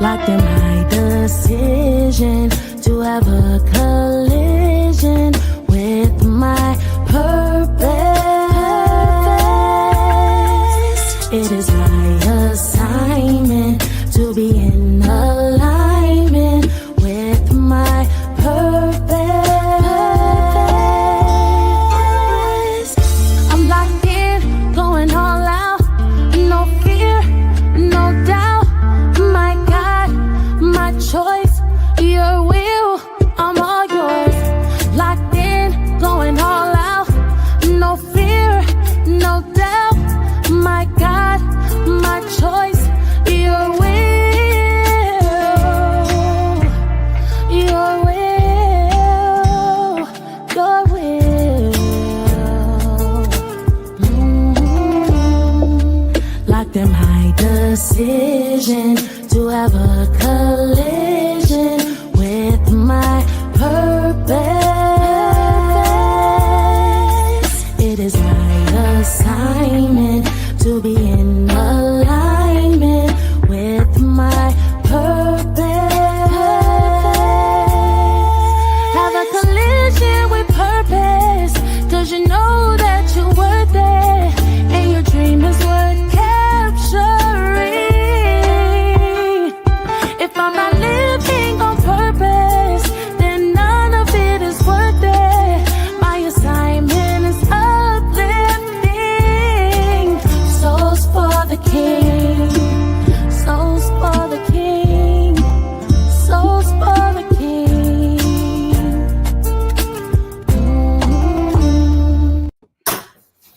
Locked in my decision to have a collision with my purpose. It is my assignment to be in alignment with my purpose. I'm locked in, going all out, no fear, no doubt. My God, my choice, your will, I'm all yours. Locked in, going all out, no fear, no doubt. My God, my choice, your will, your will, your will. Locked in my decision to have a collision with my purpose. It is my assignment to be in alignment with my purpose. Have a collision with purpose, 'cause you know that you're worth it, and your dream is worth capturing. If I'm not living on purpose, then none of it is worth it. My assignment is uplifting souls for the King, souls for the King, souls for the King.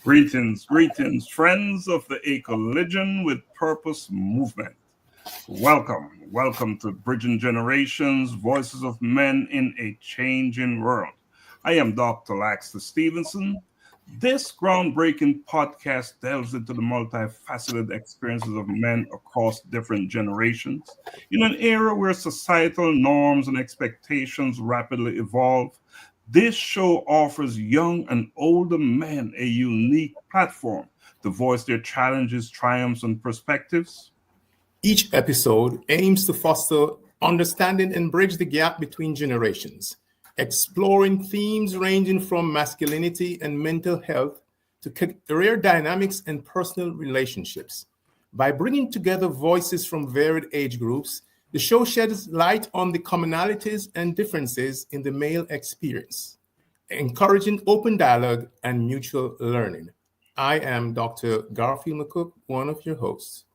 Greetings, greetings, friends of the A Collision with Purpose movement. Welcome to Bridging Generations, Voices of Men in a Changing World. I am Dr. Laxley Stephenson. This groundbreaking podcast delves into the multifaceted experiences of men across different generations. In an era where societal norms and expectations rapidly evolve, this show offers young and older men a unique platform to voice their challenges, triumphs, and perspectives. Each episode aims to foster understanding and bridge the gap between generations, exploring themes ranging from masculinity and mental health to career dynamics and personal relationships. By bringing together voices from varied age groups, the show sheds light on the commonalities and differences in the male experience, encouraging open dialogue and mutual learning. I am Dr. Garfield McCook, one of your hosts.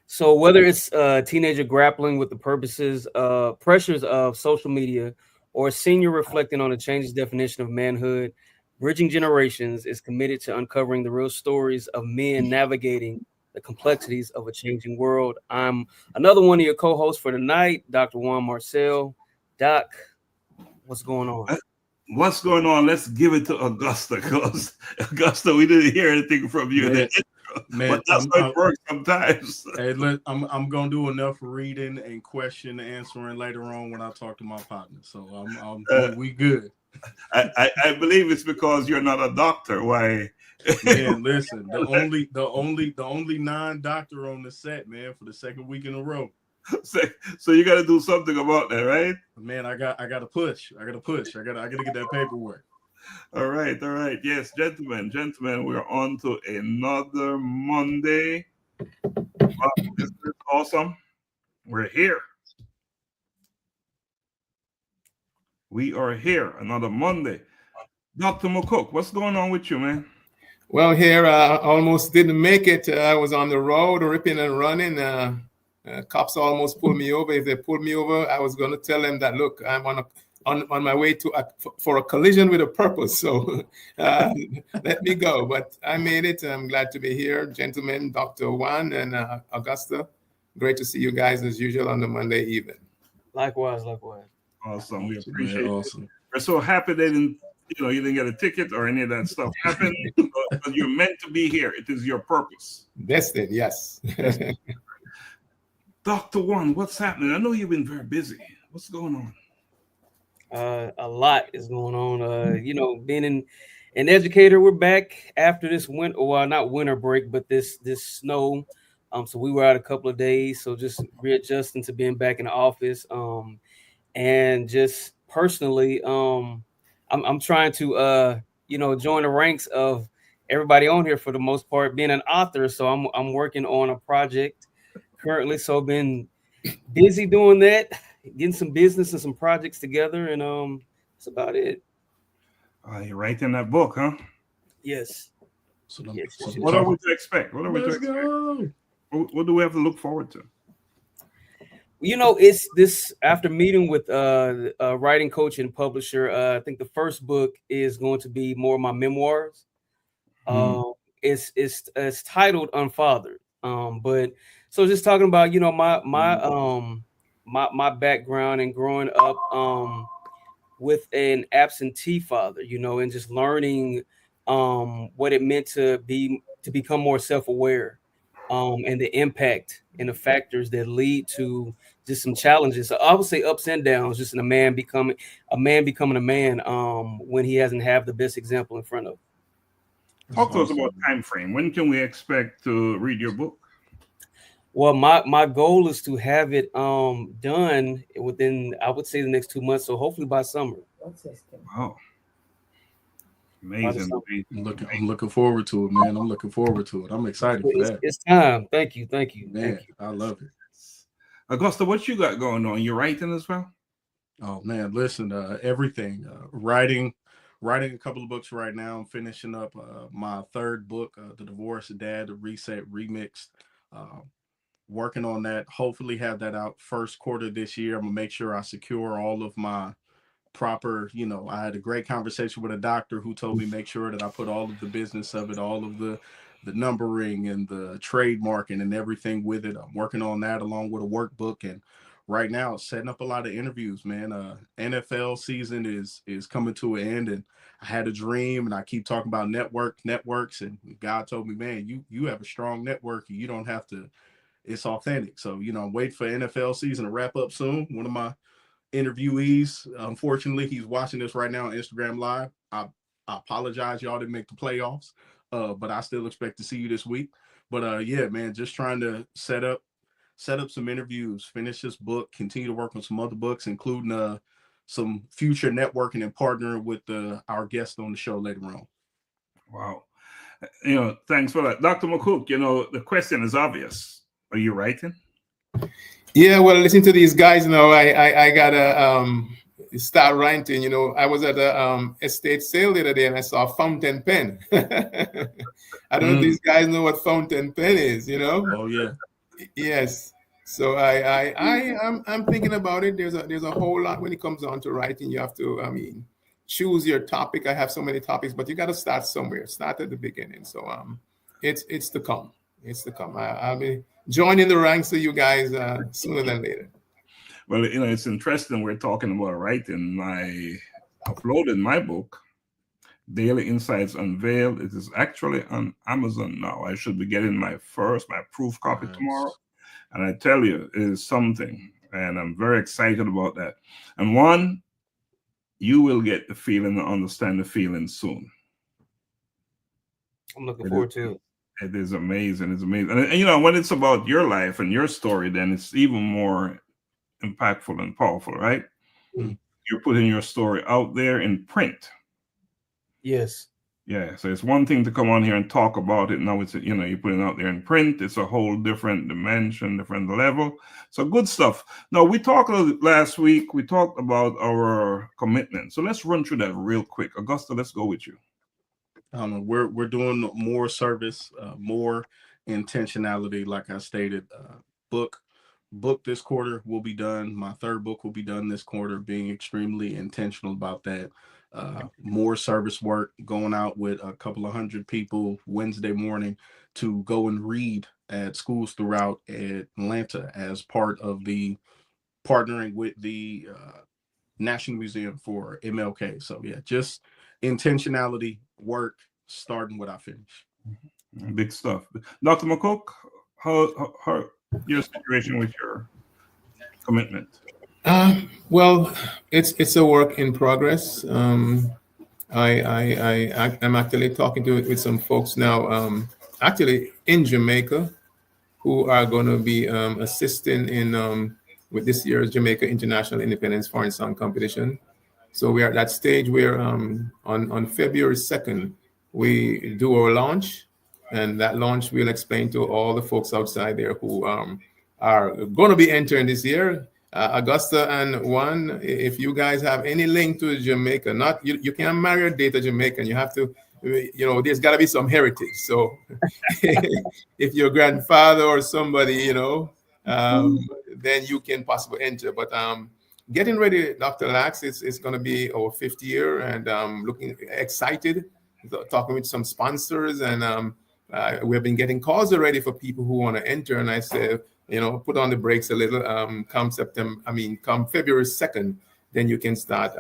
So whether it's a teenager grappling with the pressures of social media, or a senior reflecting on the changing definition of manhood, Bridging Generations is committed to uncovering the real stories of men navigating the complexities of a changing world. I'm another one of your co-hosts for tonight, Dr. Juan Marcel. Doc, what's going on? What's going on? Let's give it to Augusta, because Augusta, we didn't hear anything from you. Man, but that's how it works sometimes. Hey, I'm gonna do enough reading and question answering later on when I talk to my partner. So we good. I believe it's because you're not a doctor. Why? Man, listen, the only non-doctor on the set, man, for the second week in a row. So you got to do something about that, right? Man, I got to push. I got to get that paperwork. All right. Yes, gentlemen, we're on to another Monday. Wow, this is awesome. We're here. We are here, another Monday. Dr. McCook, what's going on with you, man? Well, here I almost didn't make it. I was on the road ripping and running. Cops almost pulled me over. If they pulled me over, I was going to tell them that, look, I'm on my way to for a collision with a purpose. So let me go. But I made it. I'm glad to be here. Gentlemen, Dr. Juan and Augusta, great to see you guys as usual on the Monday evening. Likewise. Awesome. We appreciate it. We're so happy they didn't, you didn't get a ticket or any of that stuff happened. But you're meant to be here. It is your purpose. Destined, yes. Dr. Juan, what's happening? I know you've been very busy. What's going on? A lot is going on. Being an educator, we're back after this winter, well, not winter break, but this snow So we were out a couple of days, so just readjusting to being back in the office. And just personally, I'm trying to join the ranks of everybody on here for the most part, being an author. So I'm working on a project currently. So I've been busy doing that, getting some business and some projects together, and that's about it. You're writing that book, huh? Yes. So What are we to expect? What do we have to look forward to? It's this after meeting with a writing coach and publisher. I think the first book is going to be more of my memoirs. It's titled Unfathered. But so just talking about my background and growing up with an absentee father, and just learning what it meant to become more self-aware, and the impact and the factors that lead to just some challenges. So I would say ups and downs, just in a man becoming a man when he hasn't have the best example in front of him. Talk to us about time frame. When can we expect to read your book? Well, my goal is to have it done within, I would say, the next 2 months. So hopefully by summer. Wow. Amazing. I'm looking forward to it, man. I'm looking forward to it. I'm excited for that. It's time. Thank you. Man, Thank you. I love it. Augusta, what you got going on? You writing as well? Oh man, listen, everything. Writing a couple of books right now. I'm finishing up my third book, The Divorced Dad, The Reset Remixed. Working on that. Hopefully have that out first quarter this year. I'm gonna make sure I secure all of my proper, I had a great conversation with a doctor who told me make sure that I put all of the business of it, all of the numbering and the trademarking and everything with it. I'm working on that along with a workbook, and right now setting up a lot of interviews, man. NFL season is coming to an end, and I had a dream, and I keep talking about networks, and God told me, man, you have a strong network, and you don't have to, it's authentic. So, I'm waiting for NFL season to wrap up soon. One of my interviewees, unfortunately, he's watching this right now on Instagram Live. I apologize, y'all didn't make the playoffs, but I still expect to see you this week. But yeah, man, just trying to set up some interviews, finish this book, continue to work on some other books, including some future networking and partnering with our guest on the show later on. Wow. Thanks for that. Dr. McCook, the question is obvious. Are you writing? Yeah, well, listen to these guys now. I gotta start writing. I was at a estate sale the other day and I saw a fountain pen. I don't know if these guys know what fountain pen is. Oh yeah. Yes. So I'm thinking about it. There's a whole lot when it comes down to writing. You have to, choose your topic. I have so many topics, but you got to start somewhere. Start at the beginning. So it's to come. It's to come. I'll be joining the ranks of you guys sooner than later. Well, it's interesting. We're talking about writing. I uploaded my book, Daily Insights Unveiled. It is actually on Amazon now. I should be getting my proof copy tomorrow. And I tell you, it is something. And I'm very excited about that. And Juan, you will get the feeling and understand the feeling soon. I'm looking forward to it. It is amazing. It's amazing. And when it's about your life and your story, then it's even more impactful and powerful, right? Mm. You're putting your story out there in print. Yes. Yeah. So it's one thing to come on here and talk about it. Now it's, you're putting it out there in print. It's a whole different dimension, different level. So good stuff. Now, last week, we talked about our commitment. So let's run through that real quick. Augusta, let's go with you. We're doing more service, more intentionality. Like I stated, book this quarter will be done. My third book will be done this quarter, being extremely intentional about that. More service work, going out with a couple of hundred people Wednesday morning to go and read at schools throughout Atlanta as part of the partnering with the National Museum for MLK. So yeah, just intentionality, work, starting what I finish. Big stuff. Dr. McCook, how your situation with your commitment? Well, it's a work in progress. I'm actually talking with some folks now, actually in Jamaica, who are going to be assisting in with this year's Jamaica International Independence Foreign Song Competition. So we are at that stage where on February 2nd, we do our launch. And that launch we'll explain to all the folks outside there who are going to be entering this year. Augusta and Juan, if you guys have any link to Jamaica, not you can't marry or date a Jamaican. You have to, there's got to be some heritage. So if your grandfather or somebody, then you can possibly enter. But getting ready, Dr. Lax, it's going to be our 5th year, and looking excited, talking with some sponsors, and we've been getting calls already for people who want to enter. And I said, put on the brakes a little. Come February 2nd, then you can start,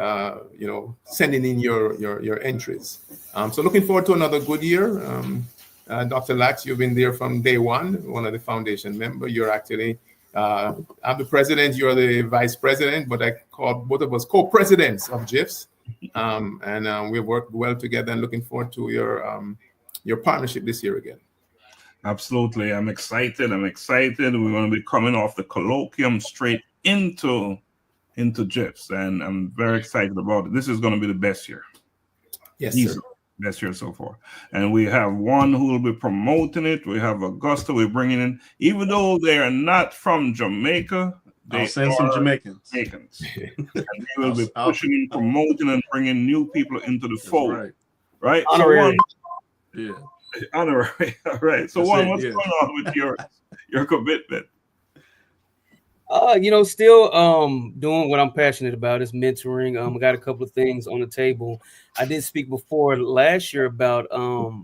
sending in your entries. So looking forward to another good year. Dr. Lax, you've been there from day one of the foundation members. You're actually, I'm the president, you're the vice president, but I call both of us co-presidents of GIFs. And we've worked well together, and looking forward to your partnership this year again. Absolutely. I'm excited. We're going to be coming off the colloquium straight into GIFs, and I'm very excited about it. This is going to be the best year. Yes, Easily. sir. Best year so far. And we have Juan who will be promoting it. We have Augusta we're bringing in. Even though they are not from Jamaica, I'll send some Jamaicans. And we will be pushing and promoting and bringing new people into the fold. Right? Honorary. Yeah. Honorary. All right. So Juan, what's going on with your commitment? Still doing what I'm passionate about is mentoring. I got a couple of things on the table. I did speak before last year about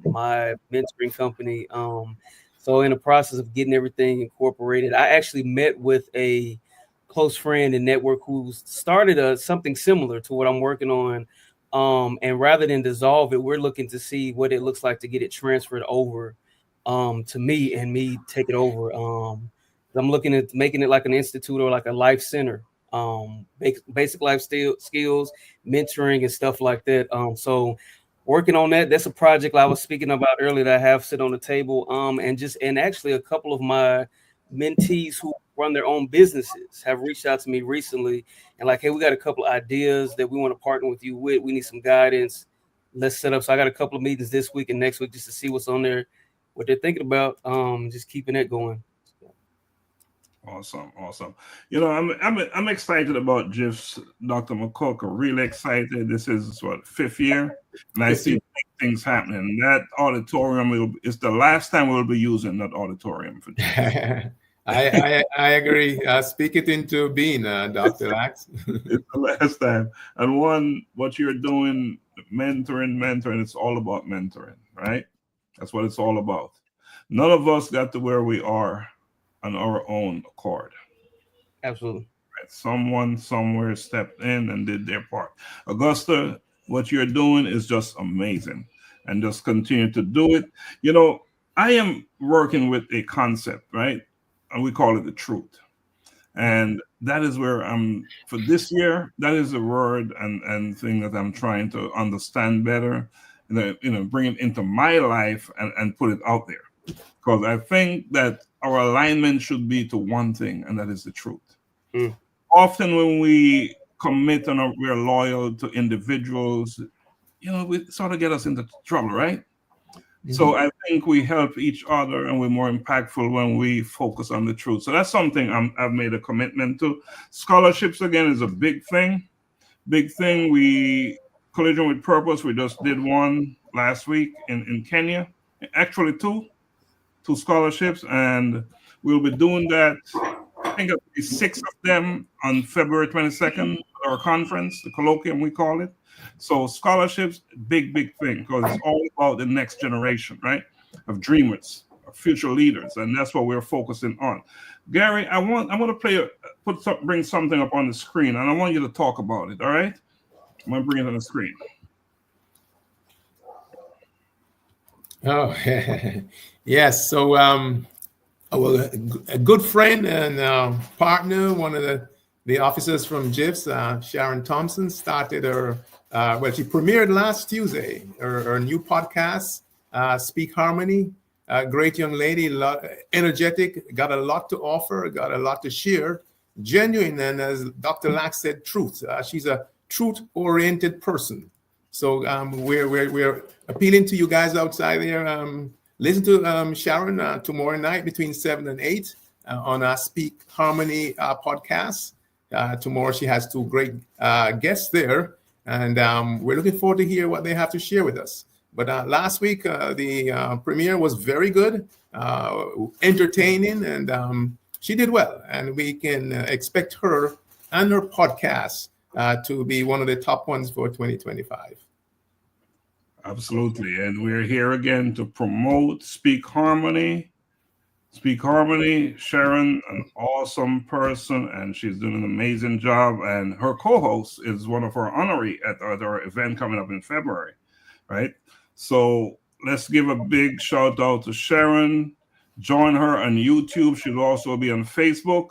my mentoring company. So in the process of getting everything incorporated, I actually met with a close friend and network who started something similar to what I'm working on. And rather than dissolve it, we're looking to see what it looks like to get it transferred over to me and me take it over. I'm looking at making it like an institute or like a life center, basic life skills, mentoring and stuff like that. So working on that. That's a project I was speaking about earlier that I have sit on the table. And actually a couple of my mentees who run their own businesses have reached out to me recently and like, hey, we got a couple of ideas that we want to partner with you with. We need some guidance. Let's set up. So I got a couple of meetings this week and next week just to see what's on there, what they're thinking about. Just keeping it going. Awesome. I'm excited about GIFs, Dr. McCook. I'm really excited. This is 5th year, and I see big things happening. That auditorium is the last time we'll be using that auditorium for GIFs. I agree. Speak it into being, Dr. Lax. It's the last time. And what you're doing, mentoring, it's all about mentoring, right? That's what it's all about. None of us got to where we are on our own accord. Absolutely. Right. Someone somewhere stepped in and did their part. Augusta, what you're doing is just amazing, and just continue to do it. I am working with a concept, right? And we call it the truth. And that is where for this year, that is a word and thing that I'm trying to understand better, bring it into my life and put it out there. Because I think that our alignment should be to one thing, and that is the truth. Often when we commit and we're loyal to individuals, we sort of get us into trouble, right? Mm-hmm. So I think we help each other, and we're more impactful when we focus on the truth. So that's something I've made a commitment to. Scholarships, again, is a big thing. Collision with Purpose, we just did one last week in Kenya. Actually, two scholarships, and we'll be doing that. I think it'll be 6 of them on February 22nd, our conference, the colloquium we call it. So scholarships, big thing, because it's all about the next generation, right? Of dreamers, of future leaders, and that's what we're focusing on. Gary, I want to bring something up on the screen, and I want you to talk about it. All right? I'm gonna bring it on the screen. Oh, yes. So, a good friend and partner, one of the officers from GIFs, Sharon Thompson, started she premiered last Tuesday, her new podcast, Speak Harmony. great young lady, energetic, got a lot to offer, got a lot to share, genuine, and as Dr. Lax said, truth. She's a truth-oriented person. So we're appealing to you guys outside there. Listen to Sharon tomorrow night between 7 and 8 on our Speak Harmony podcast. Tomorrow she has 2 great guests there, and we're looking forward to hear what they have to share with us. But last week, the premiere was very good, entertaining, and she did well. And we can expect her and her podcast to be one of the top ones for 2025. Absolutely. And we're here again to promote Speak Harmony. Speak Harmony, Sharon, an awesome person, and she's doing an amazing job. And her co-host is one of our honoree at our event coming up in February, right? So let's give a big shout out to Sharon. Join her on YouTube. She'll also be on Facebook.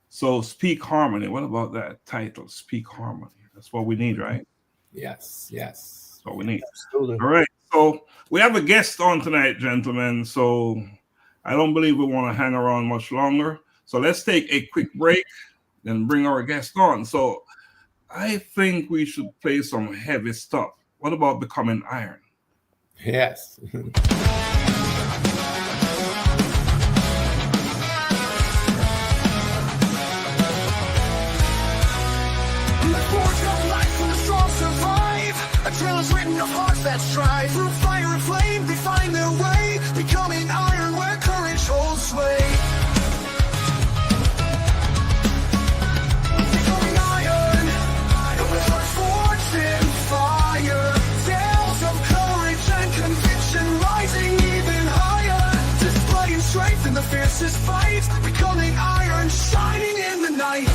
So Speak Harmony. What about that title? Speak Harmony. That's what we need, right? Yes. That's what we need. Absolutely. All right. So we have a guest on tonight, gentlemen. So I don't believe we want to hang around much longer. So let's take a quick break, then bring our guest on. So I think we should play some heavy stuff. What about Becoming Iron? Yes. A trail is written of hearts that strive. Through fire and flame, they find their way. Becoming iron where courage holds sway. Becoming iron, with hearts forged in fire. Tales of courage and conviction rising even higher. Displaying strength in the fiercest fight. Becoming iron, shining in the night.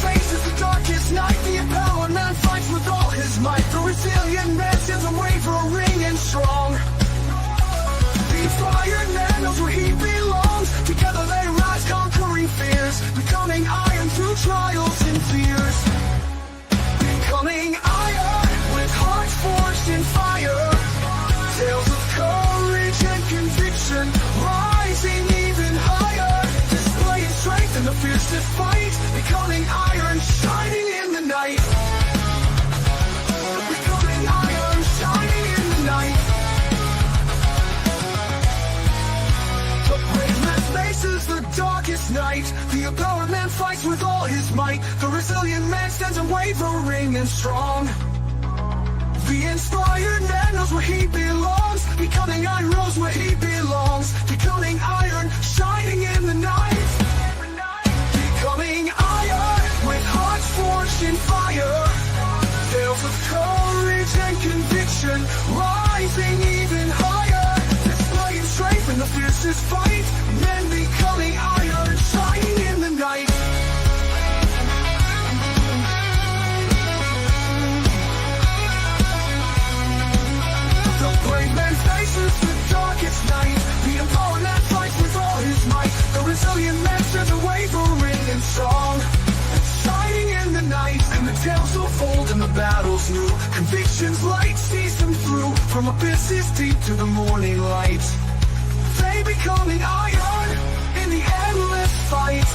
Faces the darkest night. The empowered man fights with all his might. The resilient man stands unwavering and strong. The inspired man knows where he belongs. Together they rise, conquering fears. Becoming iron through trials and fears. Becoming iron with hearts forged in fire. Tales of courage and conviction rising even higher. Displaying strength in the fiercest fight. Becoming iron, shining in the night. Becoming iron, shining in the night. The brave man faces the darkest night. The empowered man fights with all his might. The resilient man stands unwavering and strong. The inspired man knows where he belongs. Becoming iron knows where he belongs. Becoming iron, shining in the night. Becoming iron with hearts forged in fire. Tales of courage and conviction rising even higher. Displaying strength in the fiercest fight. Men becoming iron, shining in the night. The brave man faces the darkest night. The empowered man fights with all his might. The resilient man stands unwavering and strong, shining in the night. And the tales unfold and the battles new. Convictions light sees them through. From abysses deep to the morning light. They becoming iron in the endless fight.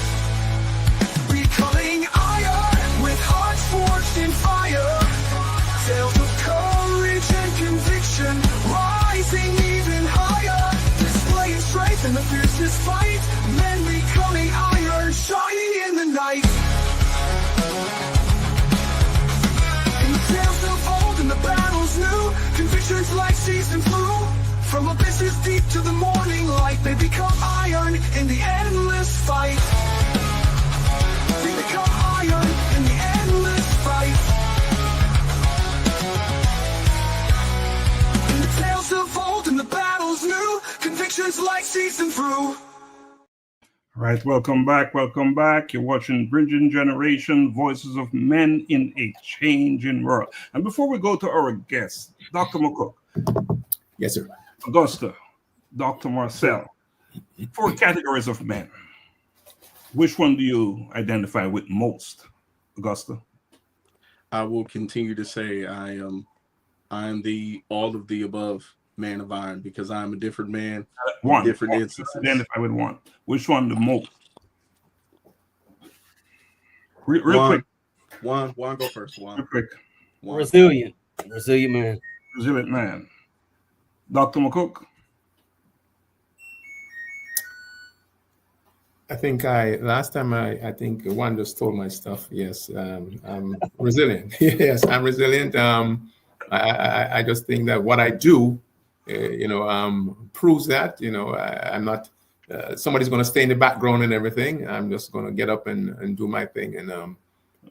Becoming iron with hearts forged in fire. Tales of courage and conviction rising even higher. Displaying strength in the fiercest fight. Men becoming iron, shining in the night. In the tales of old and the battles new. Convictions like season through. From abysses deep to the morning light. They become iron in the endless fight. They become iron in the endless fight. In the tales of old and the battles new. Convictions like season through. All right, welcome back. You're watching Bridging Generation, Voices of Men in a Changing World. And before we go to our guest, Dr. McCook. Yes, sir. Augusta, Dr. Marcel, 4 categories of men. Which one do you identify with most, Augusta? I will continue to say I am I am the all of the above man of iron because I'm a different man in One. different instances. Identify with one. Which one the most? Real Juan, quick. Juan, go first. Juan. Real quick. Juan. Resilient man. Resilient man. Dr. McCook. I think last time I think one just told my stuff. Yes, I'm resilient. Yes, I'm resilient. I just think that what I do, proves that. I'm not. Somebody's going to stay in the background and everything. I'm just going to get up and do my thing and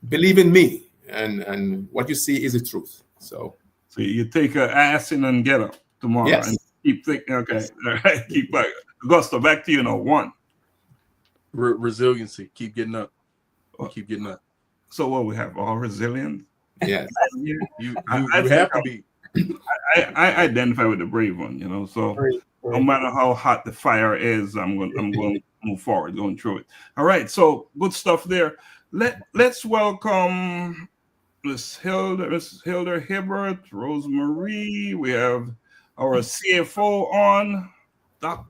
believe in me. And what you see is the truth. So you take an ass in and get up tomorrow. Yes. And keep thinking. Okay, all right. Keep back. Augusta, back to you. One. Resiliency. Keep getting up. Keep getting up. So what we have? All resilient. yes, You have to be. I identify with the brave one. So no matter how hot the fire is, I'm going to move forward, going through it. All right. So good stuff there. Let's welcome Miss Hilda Hibbert, Rosemary. We have our CFO on, Dr.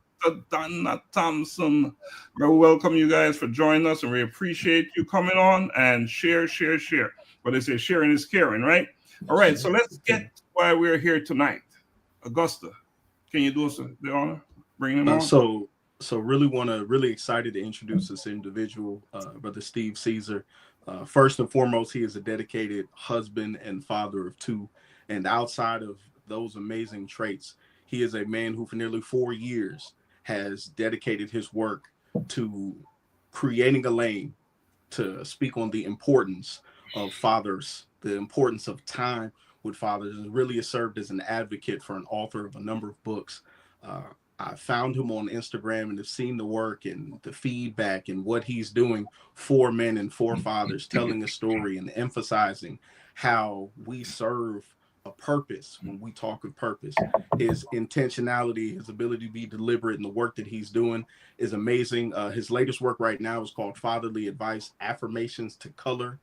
Donna Thompson. We welcome you guys for joining us, and we appreciate you coming on and share. But they say sharing is caring, right? All right, so let's get why we're here tonight. Augusta, can you do us the honor? Bring him on. So really excited to introduce this individual, Brother Steve Cesar. First and foremost, he is a dedicated husband and father of two. And outside of those amazing traits, he is a man who for nearly 4 years has dedicated his work to creating a lane to speak on the importance of fathers, the importance of time with fathers, and really has served as an advocate for an author of a number of books. I found him on Instagram and have seen the work and the feedback and what he's doing for men and for fathers, telling a story and emphasizing how we serve a purpose when we talk of purpose. His intentionality, his ability to be deliberate in the work that he's doing is amazing. His latest work right now is called Fatherly Advice, Affirmations to Color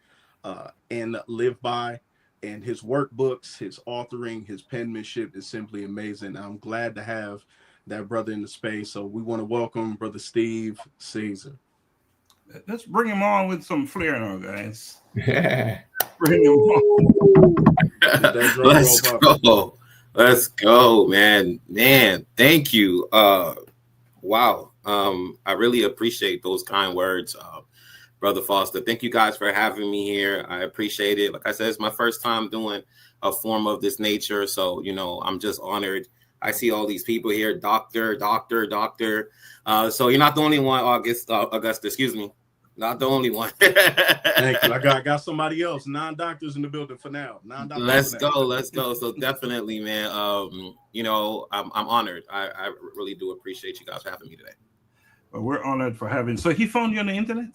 and Live By. And his workbooks, his authoring, his penmanship is simply amazing. I'm glad to have that brother in the space. So we want to welcome Brother Steve Cesar. Let's bring him on with some flair now, guys. yeah. Bring him on. Let's go, man. Thank you. Wow. I really appreciate those kind words, Brother Foster. Thank you guys for having me here. I appreciate it. Like I said, it's my first time doing a form of this nature. So, I'm just honored. I see all these people here, doctor. So you're not the only one, Augusta, excuse me. Not the only one. Thank you. I got somebody else. Non-doctors in the building for now. Let's go. So definitely, man. I'm honored. I really do appreciate you guys for having me today. Well, we're honored for having. So he found you on the internet?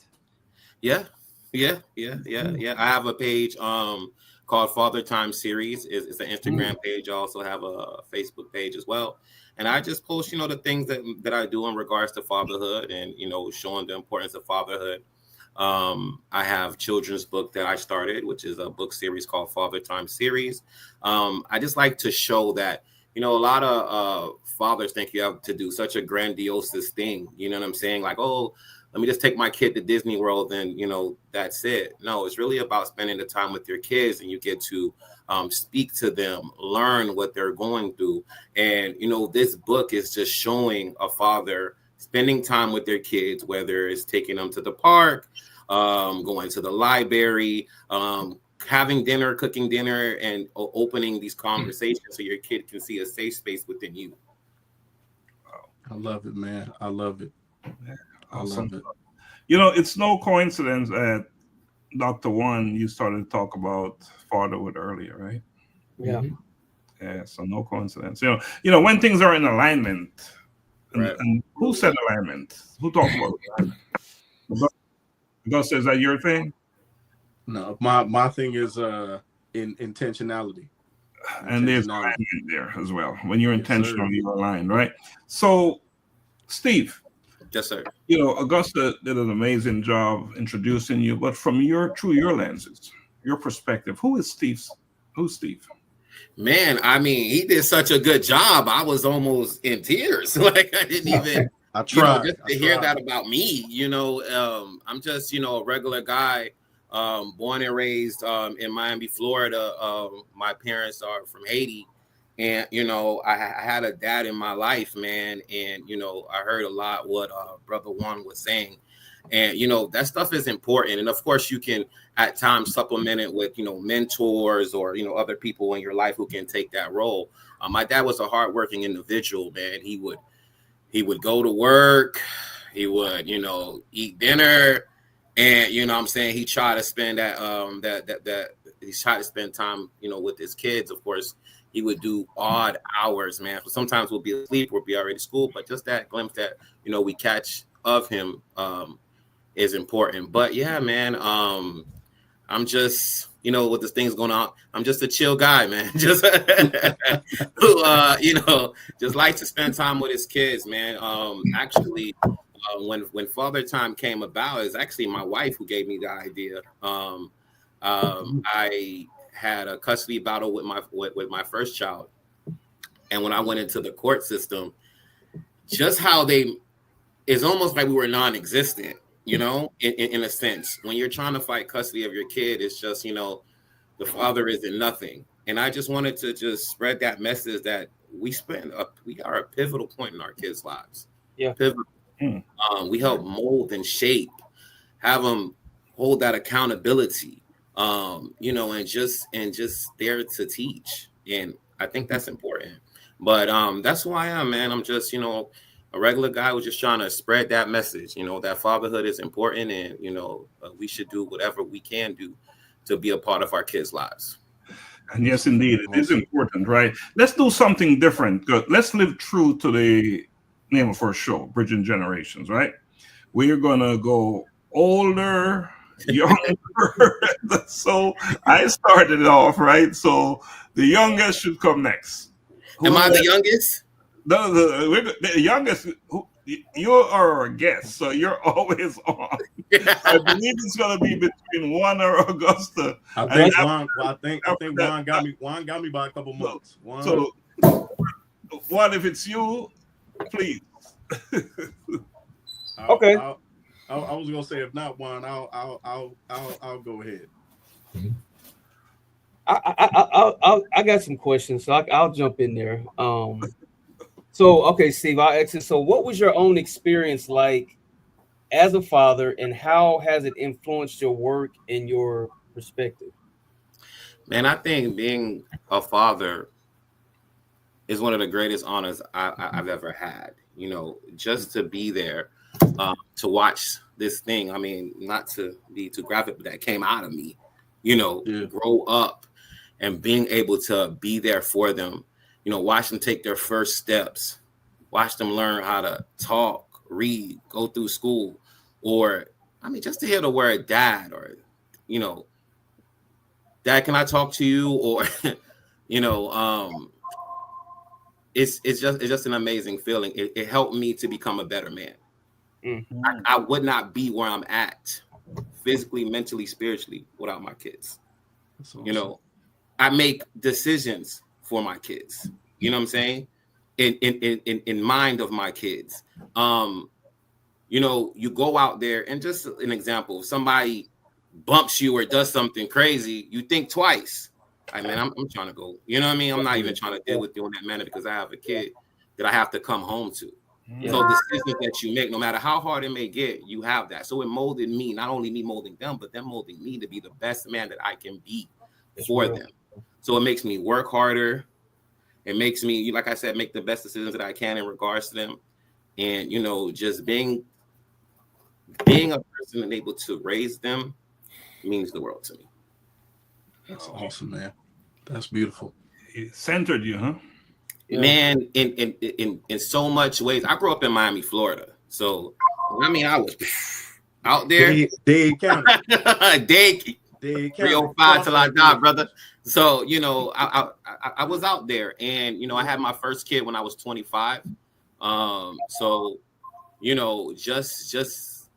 Yeah. I have a page called Father Time Series. It's an Instagram page. I also have a Facebook page as well. And I just post, the things that I do in regards to fatherhood and, showing the importance of fatherhood. I have children's book that I started, which is a book series called Father Time Series. I just like to show that, a lot of fathers think you have to do such a grandiose thing. You know what I'm saying? Like, oh, let me just take my kid to Disney World and, that's it. No, it's really about spending the time with your kids, and you get to speak to them, learn what they're going through. And, this book is just showing a father spending time with their kids, whether it's taking them to the park, going to the library, having dinner, cooking dinner, and opening these conversations so your kid can see a safe space within you. I love it, man. I love it. Awesome. I love it. It's no coincidence that Dr. Juan, you started to talk about fatherhood earlier, right? Yeah. Yeah, so no coincidence. When things are in alignment, and who said alignment? Who talked about alignment? Augusta, is that your thing? No, my thing is in intentionality. And there's alignment there as well. When you're intentional, you're aligned, right? So, Steve. Yes, sir. Augusta did an amazing job introducing you, but through your lenses, your perspective, who's Steve? Man, I mean, he did such a good job. I was almost in tears. Like I didn't even. I tried. Just to hear that about me, I'm just, a regular guy, born and raised in Miami, Florida. My parents are from Haiti, and I had a dad in my life, man, and I heard a lot what Brother Juan was saying, and that stuff is important, and of course you can at times supplement it with mentors or other people in your life who can take that role. My dad was a hardworking individual, man. He would go to work, he would, eat dinner, and he tried to spend he tried to spend time, with his kids. Of course, he would do odd hours, man. So sometimes we'll be asleep, we'll be already at school, but just that glimpse that, we catch of him is important. But yeah, man, I'm just, with the things going on, I'm just a chill guy, man. Just who, just likes to spend time with his kids, man. Actually, when Father Time came about, it's actually my wife who gave me the idea. I had a custody battle with my first child, and when I went into the court system, just how it's almost like we were non-existent. In a sense, when you're trying to fight custody of your kid, it's just, the father isn't nothing. And I just wanted to just spread that message that we are a pivotal point in our kids' lives. Yeah. Pivotal. We help mold and shape, have them hold that accountability, and just there to teach. And I think that's important. But that's who I am, man. I'm just, a regular guy who's just trying to spread that message, that fatherhood is important, and we should do whatever we can do to be a part of our kids' lives. And yes, indeed, it is important, right? Let's do something different. Good. Let's live true to the name of our show, Bridging Generations, right? We're gonna go older, younger. So I started it off, right? So the youngest should come next. Am I the youngest? No, the youngest. You are our guest, so you're always on. I believe it's going to be between Juan or Augusta. I think Juan got me. Juan got me by a couple months. So, Juan, if it's you, please. Okay. I was gonna say, if not Juan, I'll go ahead. I got some questions, so I'll jump in there. So, okay, Steve, I'll ask you. So, what was your own experience like as a father, and how has it influenced your work and your perspective? Man, I think being a father is one of the greatest honors I've ever had. Just to be there, to watch this thing. I mean, not to be too graphic, but that came out of me. Grow up and being able to be there for them. Watch them take their first steps, watch them learn how to talk, read, go through school, or, just to hear the word dad, or, dad, can I talk to you? Or, it's just an amazing feeling. It helped me to become a better man. Mm-hmm. I would not be where I'm at physically, mentally, spiritually without my kids. Awesome. I make decisions for my kids, you know what I'm saying? In mind of my kids. You go out there, and just an example, if somebody bumps you or does something crazy, you think twice. I'm trying to go, you know what I mean? I'm not even trying to deal with you in that manner because I have a kid that I have to come home to. Yeah. So decisions that you make, no matter how hard it may get, you have that. So it molded me, not only me molding them, but them molding me to be the best man that I can be for them. So it makes me work harder. It makes me, like I said, make the best decisions that I can in regards to them. And, just being a person and able to raise them means the world to me. That's awesome, man. That's beautiful. It centered you, huh? Man, in so much ways. I grew up in Miami, Florida. So, I was out there. Dade County. Dade 305 till I die, brother. So, I was out there, and, I had my first kid when I was 25. So, just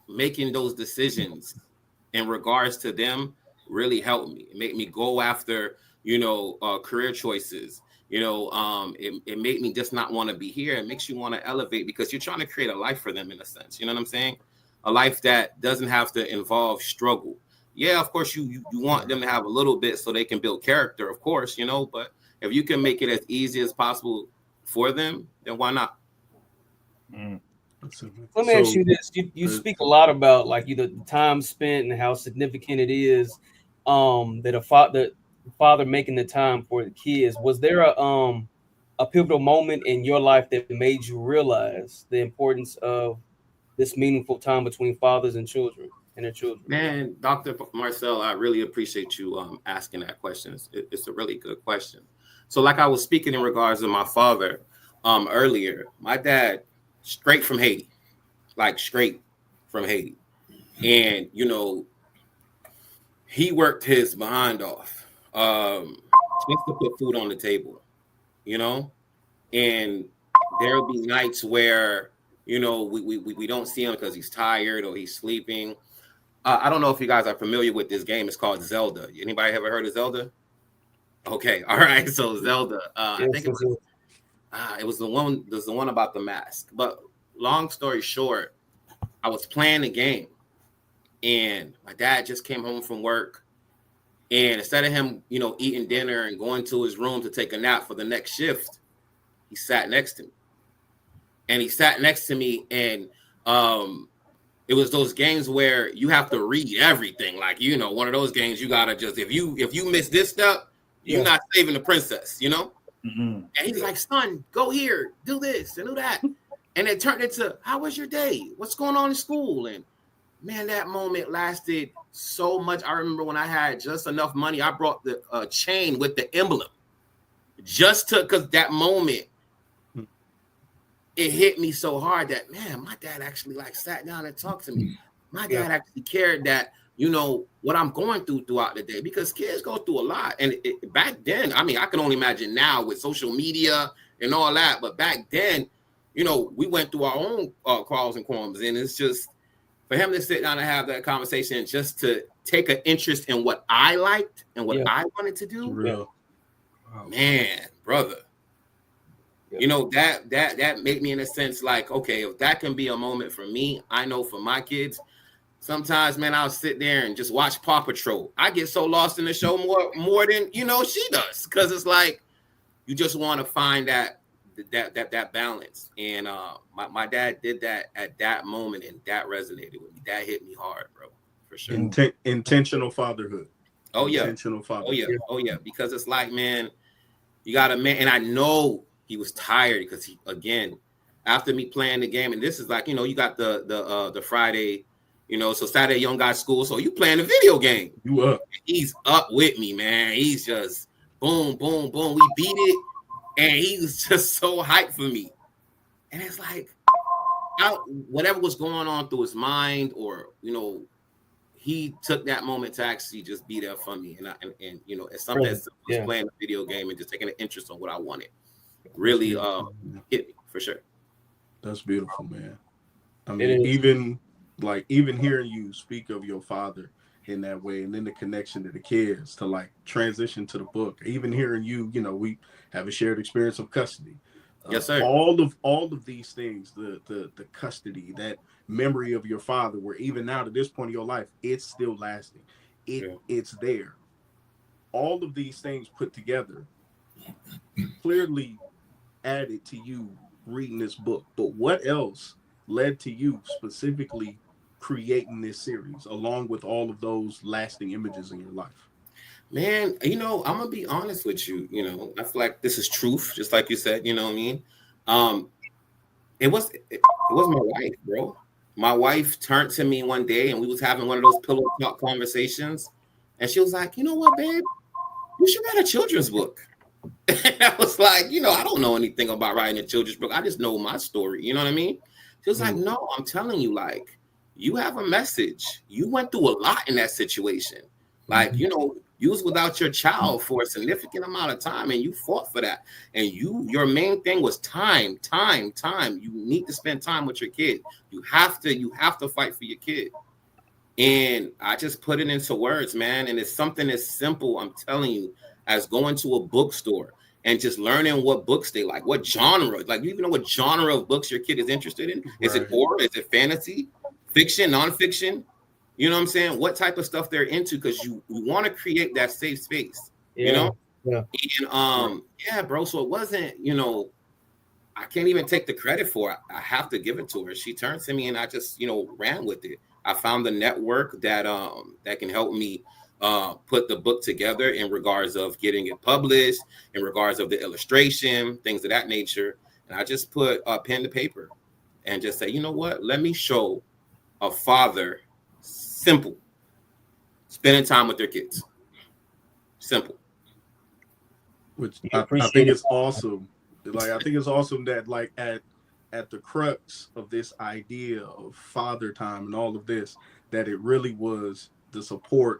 making those decisions in regards to them really helped me. It made me go after, career choices. It made me just not want to be here. It makes you want to elevate because you're trying to create a life for them in a sense. You know what I'm saying? A life that doesn't have to involve struggle. Yeah, of course, you want them to have a little bit so they can build character, of course, but if you can make it as easy as possible for them, then why not? Let me ask you this. You speak a lot about like the time spent and how significant it is that the father making the time for the kids. Was there a pivotal moment in your life that made you realize the importance of this meaningful time between fathers and children and their children? Man, Dr. Marcel, I really appreciate you asking that question. It's a really good question. So like I was speaking in regards to my father earlier, my dad, straight from Haiti. And, he worked his behind off just to put food on the table, and there'll be nights where, we don't see him because he's tired or he's sleeping. I don't know if you guys are familiar with this game. It's called Zelda. Anybody ever heard of Zelda? Okay. All right. So Zelda, I think it was the one about the mask, but long story short, I was playing the game and my dad just came home from work, and instead of him, eating dinner and going to his room to take a nap for the next shift, he sat next to me. And it was those games where you have to read everything. Like, one of those games you gotta just, if you miss this step, you're not saving the princess, And he's like, son, go here, do this and do that. And it turned into, how was your day? What's going on in school? And man, that moment lasted so much. I remember when I had just enough money, I brought the chain with the emblem because that moment, it hit me so hard that, man, my dad actually sat down and talked to me. My dad actually cared that, what I'm going through throughout the day, because kids go through a lot. And back then, I mean, I can only imagine now with social media and all that, but back then, we went through our own quarrels and qualms, and it's just for him to sit down and have that conversation, just to take an interest in what I liked and what I wanted to do. Real. Man, brother, that made me in a sense like, okay, if that can be a moment for me, I know for my kids, sometimes, man, I'll sit there and just watch Paw Patrol. I get so lost in the show more than, she does. Because it's like, you just want to find that balance. And my dad did that at that moment, and that resonated with me. That hit me hard, bro, for sure. Intentional fatherhood. Oh, yeah. Intentional fatherhood. Oh, yeah. Because it's like, man, you got a man. And I know he was tired because he, again, after me playing the game, and this is like, you got the Friday, so Saturday young guy school. So you playing a video game. You up. He's up with me, man. He's just boom, boom, boom. We beat it. And he was just so hyped for me. And it's like, whatever was going on through his mind, or, he took that moment to actually just be there for me. And it's something that was playing a video game and just taking an interest on what I wanted. Really hit me, for sure. That's beautiful, man. I mean, even hearing you speak of your father in that way, and then the connection to the kids, to transition to the book, even hearing you, we have a shared experience of custody. Yes, sir. All of these things, the custody, that memory of your father, where even now to this point of your life, it's still lasting. It's there. All of these things put together clearly added to you reading this book. But what else led to you specifically creating this series, along with all of those lasting images in your life? Man, I'm gonna be honest with you. I feel like this is truth, just like you said. You know what I mean? It was my wife, bro. My wife turned to me one day, and we was having one of those pillow talk conversations, and she was like, "You know what, babe? You should write a children's book." And I was like, I don't know anything about writing a children's book. I just know my story. You know what I mean? She was like, "No, I'm telling you, you have a message. You went through a lot in that situation. You was without your child for a significant amount of time, and you fought for that. And your main thing was time. You need to spend time with your kid. You have to fight for your kid." And I just put it into words, man. And it's something as simple, I'm telling you, as going to a bookstore and just learning what books they like, what genre, like you even know what genre of books your kid is interested in. Is it horror? Is it fantasy, fiction, nonfiction? You know what I'm saying? What type of stuff they're into, because you want to create that safe space, you know? Yeah. And yeah, bro. So it wasn't, you know, I can't even take the credit for it. I have to give it to her. She turned to me and I just, you know, ran with it. I found the network that that can help me put the book together in regards of getting it published, in regards of the illustration, things of that nature. And I just put a pen to paper and just say, you know what? Let me show a father simple, spending time with their kids. Simple. Which I think it's awesome. Like, I think it's awesome that, like, at the crux of this idea of father time and all of this, that it really was the support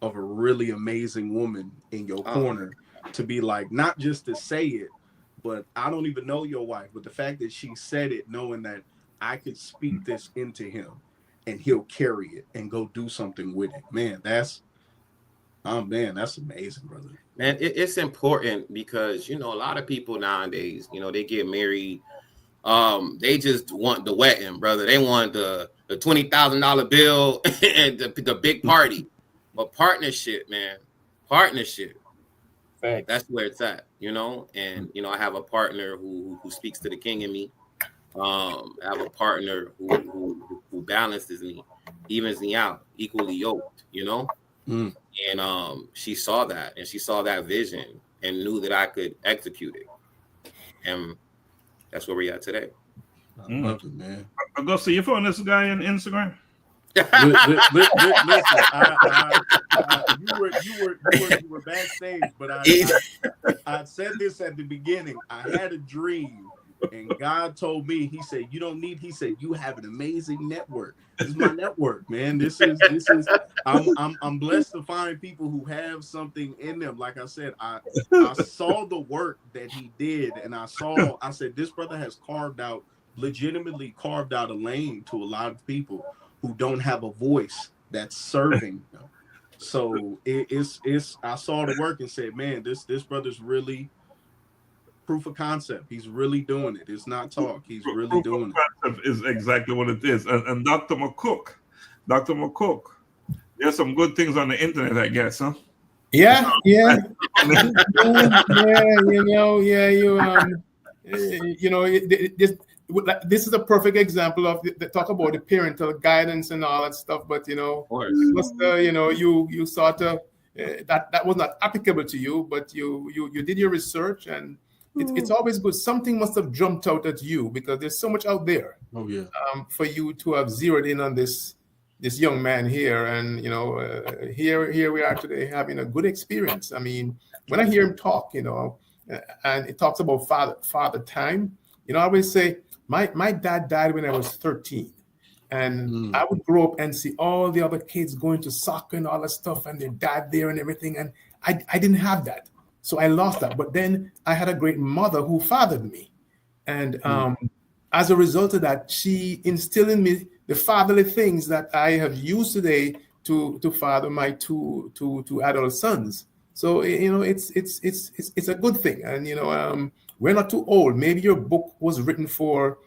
of a really amazing woman in your corner to be like, not just to say it, but I don't even know your wife, but the fact that she said it, knowing that I could speak this into him and he'll carry it and go do something with it. Man, that's amazing, brother. Man, it's important because, you know, a lot of people nowadays, you know, they get married. They just want the wedding, brother. They want the $20,000 bill and the big party. But partnership, man, partnership. Right. That's where it's at, you know. And you know, I have a partner who speaks to the king in me. I have a partner who balances me, evens me out, equally yoked, you know. And she saw that, and she saw that vision, and knew that I could execute it. And that's where we are today. I love it, man. Augusta, you following this guy on Instagram? Listen, you were backstage, but I said this at the beginning. I had a dream, and God told me, he said, you don't need, he said, you have an amazing network. This is my network, man. This is I'm blessed to find people who have something in them. Like I said, I saw the work that he did, and I said, this brother has legitimately carved out a lane to a lot of people who don't have a voice that's serving them. So I saw the work and said, man, this brother's really proof of concept. He's really doing it. It's not talk. He's really doing it. Concept is exactly what it is. And Dr. McCook, there's some good things on the internet, I guess, huh? Yeah. This is a perfect example of the talk about the parental guidance and all that stuff. But you sort of that was not applicable to you, but you did your research, and it's always good. Something must have jumped out at you because there's so much out there. Oh yeah. For you to have zeroed in on this young man here, and here we are today having a good experience. I mean, when I hear him talk, and it talks about father time, I always say my dad died when I was 13, and I would grow up and see all the other kids going to soccer and all that stuff, and their dad there and everything, and I didn't have that, so I lost that. But then I had a great mother who fathered me, and as a result of that, she instilled in me the fatherly things that I have used today to father my two adult sons. So it's a good thing, and we're not too old. Maybe your book was written for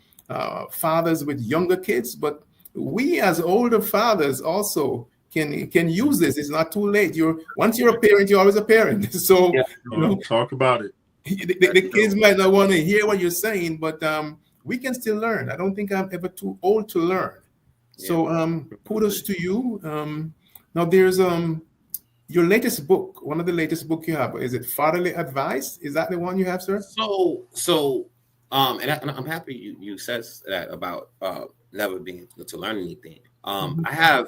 fathers with younger kids, but we as older fathers also can use this. It's not too late. Once you're a parent, you're always a parent. So talk about it. The kids might not want to hear what you're saying, but we can still learn. I don't think I'm ever too old to learn. So kudos to you. Now there's your latest book, one of the latest book you have. Is it Fatherly Advice? Is that the one you have, sir? So and I'm happy you said that about never being to learn anything. I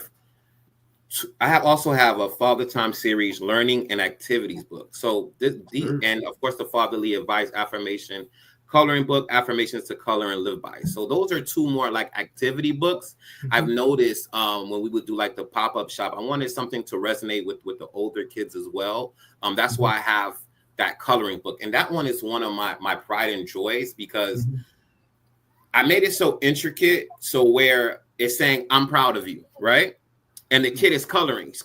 also have a Father Time series, learning and activities book. So and of course the Fatherly Advice affirmation coloring book, affirmations to color and live by. So those are two more like activity books. I've noticed when we would do like the pop-up shop, I wanted something to resonate with the older kids as well. That's why I have that coloring book. And that one is one of my pride and joys, because I made it so intricate. So where it's saying, I'm proud of you, right? and the kid is coloring. He's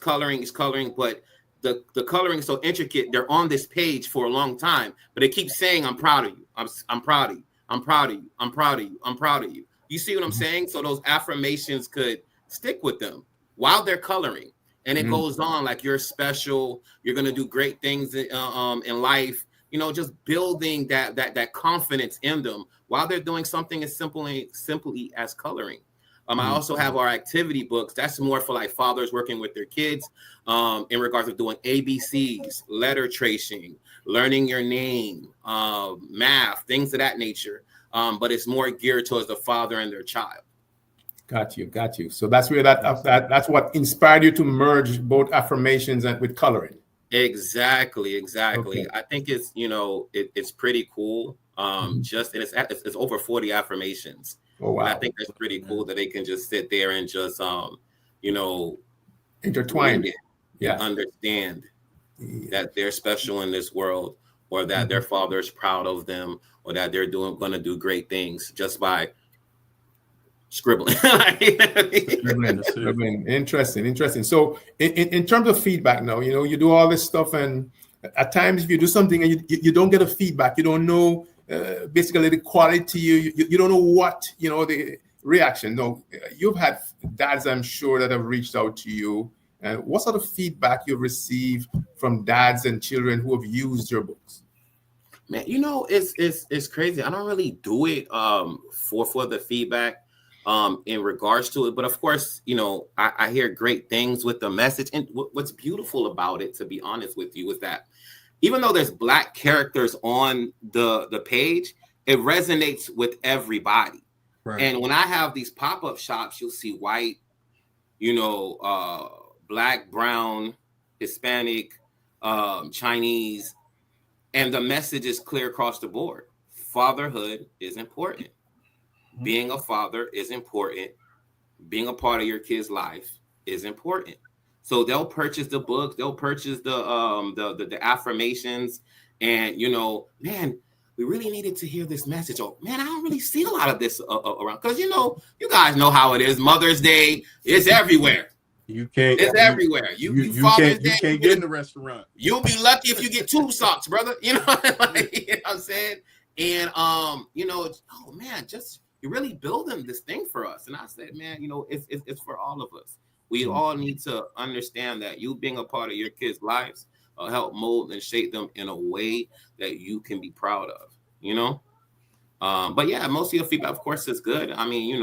coloring, but the coloring is so intricate. They're on this page for a long time, but they keep saying, "I'm proud of you. I'm proud of you. I'm proud of you. I'm proud of you. I'm proud of you." You see what I'm saying? So those affirmations could stick with them while they're coloring, and it goes on like you're special. You're gonna do great things in life. Just building that confidence in them while they're doing something as simply as coloring. I also have our activity books. That's more for like fathers working with their kids in regards of doing ABCs, letter tracing, learning your name, math, things of that nature. But it's more geared towards the father and their child. Got you. So that's where that's what inspired you to merge both affirmations and with coloring. Exactly. Okay. I think it's it's pretty cool. Just and it's over 40 affirmations. Oh wow! And I think that's pretty cool that they can just sit there and just intertwine it, understand that they're special in this world, or that their father is proud of them, or that they're going to do great things just by scribbling. Interesting. So in terms of feedback now, you do all this stuff, and at times if you do something and you don't get a feedback, you don't know basically the quality, you don't know what, the reaction. No, you've had dads, I'm sure, that have reached out to you. What sort of feedback you've received from dads and children who have used your books? Man, it's crazy. I don't really do it for the feedback in regards to it, but of course, I hear great things with the message. And what's beautiful about it, to be honest with you, is that even though there's Black characters on the page, it resonates with everybody. Right. And when I have these pop-up shops, you'll see white, Black, brown, Hispanic, Chinese, and the message is clear across the board. Fatherhood is important. Being a father is important. Being a part of your kid's life is important. So they'll purchase the books, they'll purchase the affirmations, and man, we really needed to hear this message. Oh man, I don't really see a lot of this around, because you guys know how it is. Mother's Day is everywhere. It's everywhere. You can't get in the restaurant. You'll be lucky if you get 2 socks, brother. You know what I'm saying? And oh man, just you're really building this thing for us. And I said, man, it's for all of us. We all need to understand that you being a part of your kids' lives will help mold and shape them in a way that you can be proud of, But yeah, most of your feedback, of course, is good. I mean,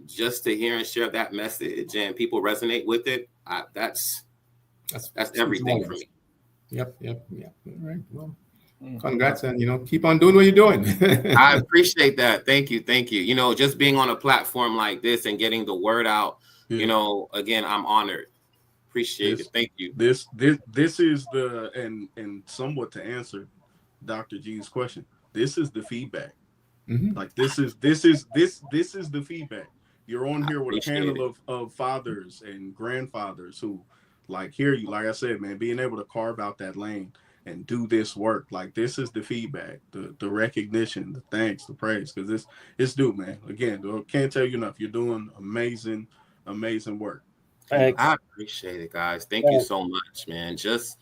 just to hear and share that message and people resonate with it, that's everything for me. Yep. All right. Well, congrats, and keep on doing what you're doing. I appreciate that. Thank you. Just being on a platform like this and getting the word out, again, I'm honored. Appreciate it. Thank you. This is and somewhat to answer Dr. G's question. This is the feedback. Like this is the feedback. You're on here with a panel of fathers and grandfathers who hear you. Like I said, man, being able to carve out that lane and do this work. Like this is the feedback, the recognition, the thanks, the praise, because it's due, man. Again, can't tell you enough. You're doing amazing work. I appreciate it, guys. Thank you so much, man. Just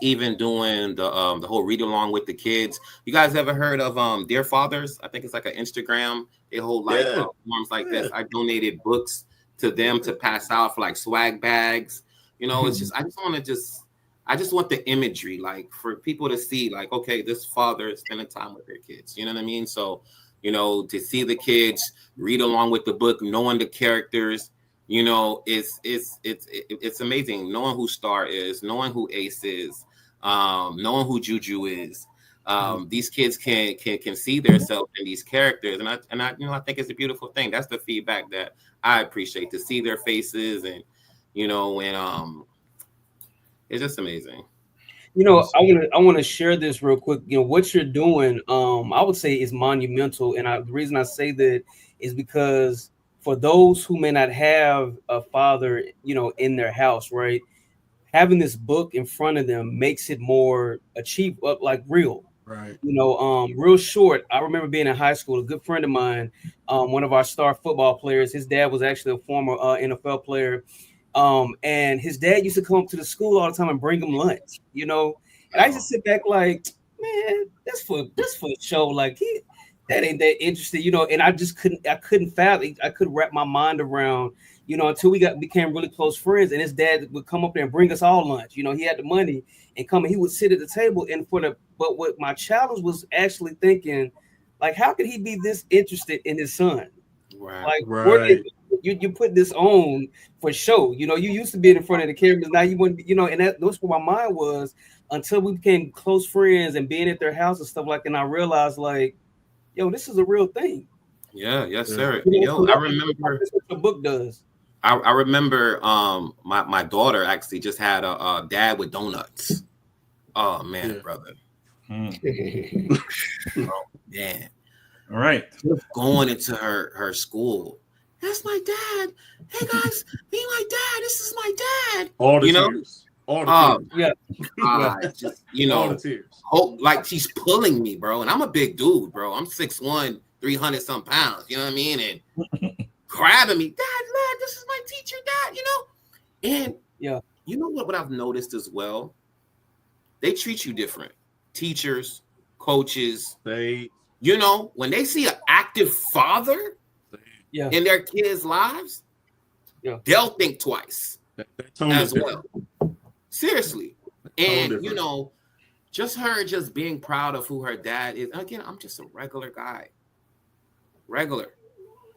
even doing the whole read along with the kids. You guys ever heard of Dear Fathers? I think it's like an Instagram. They hold forms like this. I donated books to them to pass out for swag bags. It's just I just want the imagery, for people to see, okay, this father is spending time with their kids. You know what I mean? So, to see the kids read along with the book, knowing the characters, it's amazing. Knowing who Star is, knowing who Ace is, knowing who Juju is. These kids can see themselves in these characters, and I think it's a beautiful thing. That's the feedback that I appreciate, to see their faces, and it's just amazing. I want to share this real quick. What you're doing, I would say, is monumental, and the reason I say that is because for those who may not have a father, in their house, right, having this book in front of them makes it more real. Right. You know, real short. I remember being in high school. A good friend of mine, one of our star football players. His dad was actually a former NFL player, and his dad used to come up to the school all the time and bring him lunch. You know, and I used to sit back like, man, that's for show. Like that ain't that interesting, you know. And I couldn't fathom. I couldn't wrap my mind around, you know, until we became really close friends. And his dad would come up there and bring us all lunch. You know, he had the money and come and he would sit at the table. And but what my challenge was actually thinking, like, how could he be this interested in his son? Right. Like, Right. you put this on for show. You know, you used to be in front of the cameras. Now you wouldn't, you know, and that's what my mind was until we became close friends and being at their house and stuff like. And I realized, like, yo, this is a real thing. Yeah, yes, sir. You know, Yo, I remember that's what the book does. I remember my daughter actually just had a dad with donuts. Oh man, Yeah. brother. Oh, man. All right. Going into her school. That's my dad. Hey guys, be my dad. This is my dad. All the You know? tears. All the tears. Yeah. Just, you All know, the tears. like she's pulling me, bro. And I'm a big dude, bro. I'm 6'1", 300 some pounds. You know what I mean? And grabbing me, Dad, man, this is my teacher, Dad. You know, and Yeah. you know what I've noticed as well? They treat you different. Teachers, coaches. They You know, when they see an active father Yeah. in their kids' lives, Yeah. they'll think twice tone as is well. Seriously. Totally And, different. you know, just her just being proud of who her dad is. Again, I'm just a regular guy. Regular.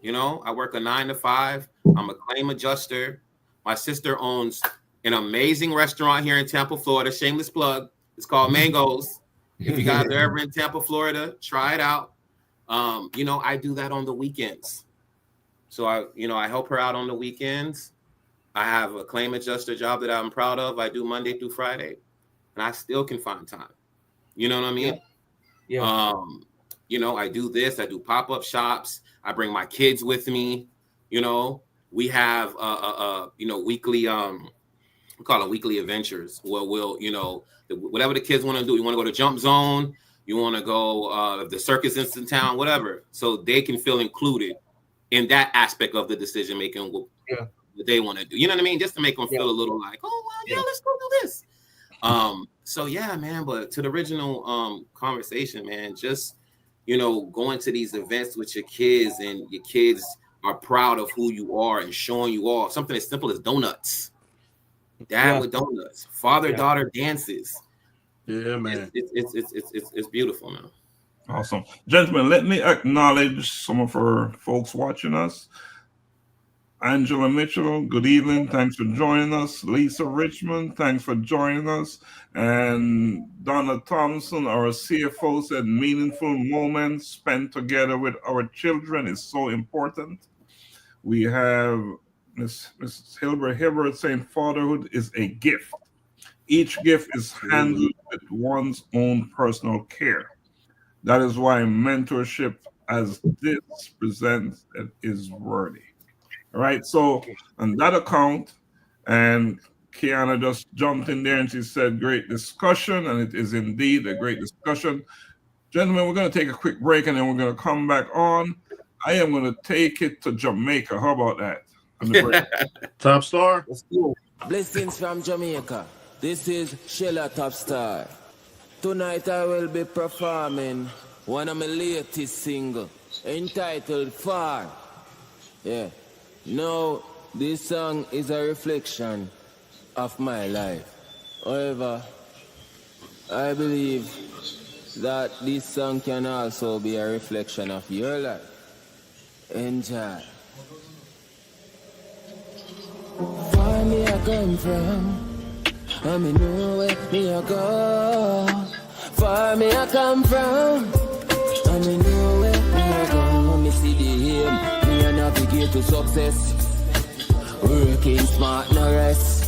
You know, I work a 9 to 5. I'm a claim adjuster. My sister owns an amazing restaurant here in Tampa, Florida. Shameless plug. It's called Mangoes. If you guys are ever in Tampa, Florida, try it out. You know, I do that on the weekends. So I help her out on the weekends. I have a claim adjuster job that I'm proud of. I do Monday through Friday, and I still can find time. You know what I mean? Yeah. You know, I do this. I do pop-up shops. I bring my kids with me. You know, we have you know, weekly we call it weekly adventures where we'll, you know, whatever the kids want to do. You want to go to Jump Zone, you want to go if the circus is in town, whatever, so they can feel included in that aspect of the decision making. What they want to do, you know what I mean, just to make them feel a little like, oh well, yeah, let's go do this. So yeah, man. But to the original conversation, man, just, you know, going to these events with your kids and your kids are proud of who you are and showing you off. Something as simple as donuts. Dad with donuts. Father-daughter dances. Yeah, man. It's beautiful, man. Awesome. Gentlemen, let me acknowledge some of our folks watching us. Angela Mitchell, good evening. Thanks for joining us. Lisa Richmond, thanks for joining us. And Donna Thompson, our CFO, said meaningful moments spent together with our children is so important. We have Mrs. Hilbert Hibbert saying fatherhood is a gift. Each gift is handled with one's own personal care. That is why mentorship as this presents is worthy. All right, so on that account, and Kiana just jumped in there and she said, great discussion, and it is indeed a great discussion. Gentlemen, we're going to take a quick break and then we're going to come back on. I am going to take it to Jamaica. How about that? Top Star. Let's go. Blessings from Jamaica. This is Sheila Top Star. Tonight I will be performing one of my latest singles entitled Far. Yeah. Now, this song is a reflection of my life. However, I believe that this song can also be a reflection of your life. Enjoy. Far me I come from, I me know where me I go. Far me I come from, I me know where me I go. Me see the aim, me I navigate to success. Working smart, no rest.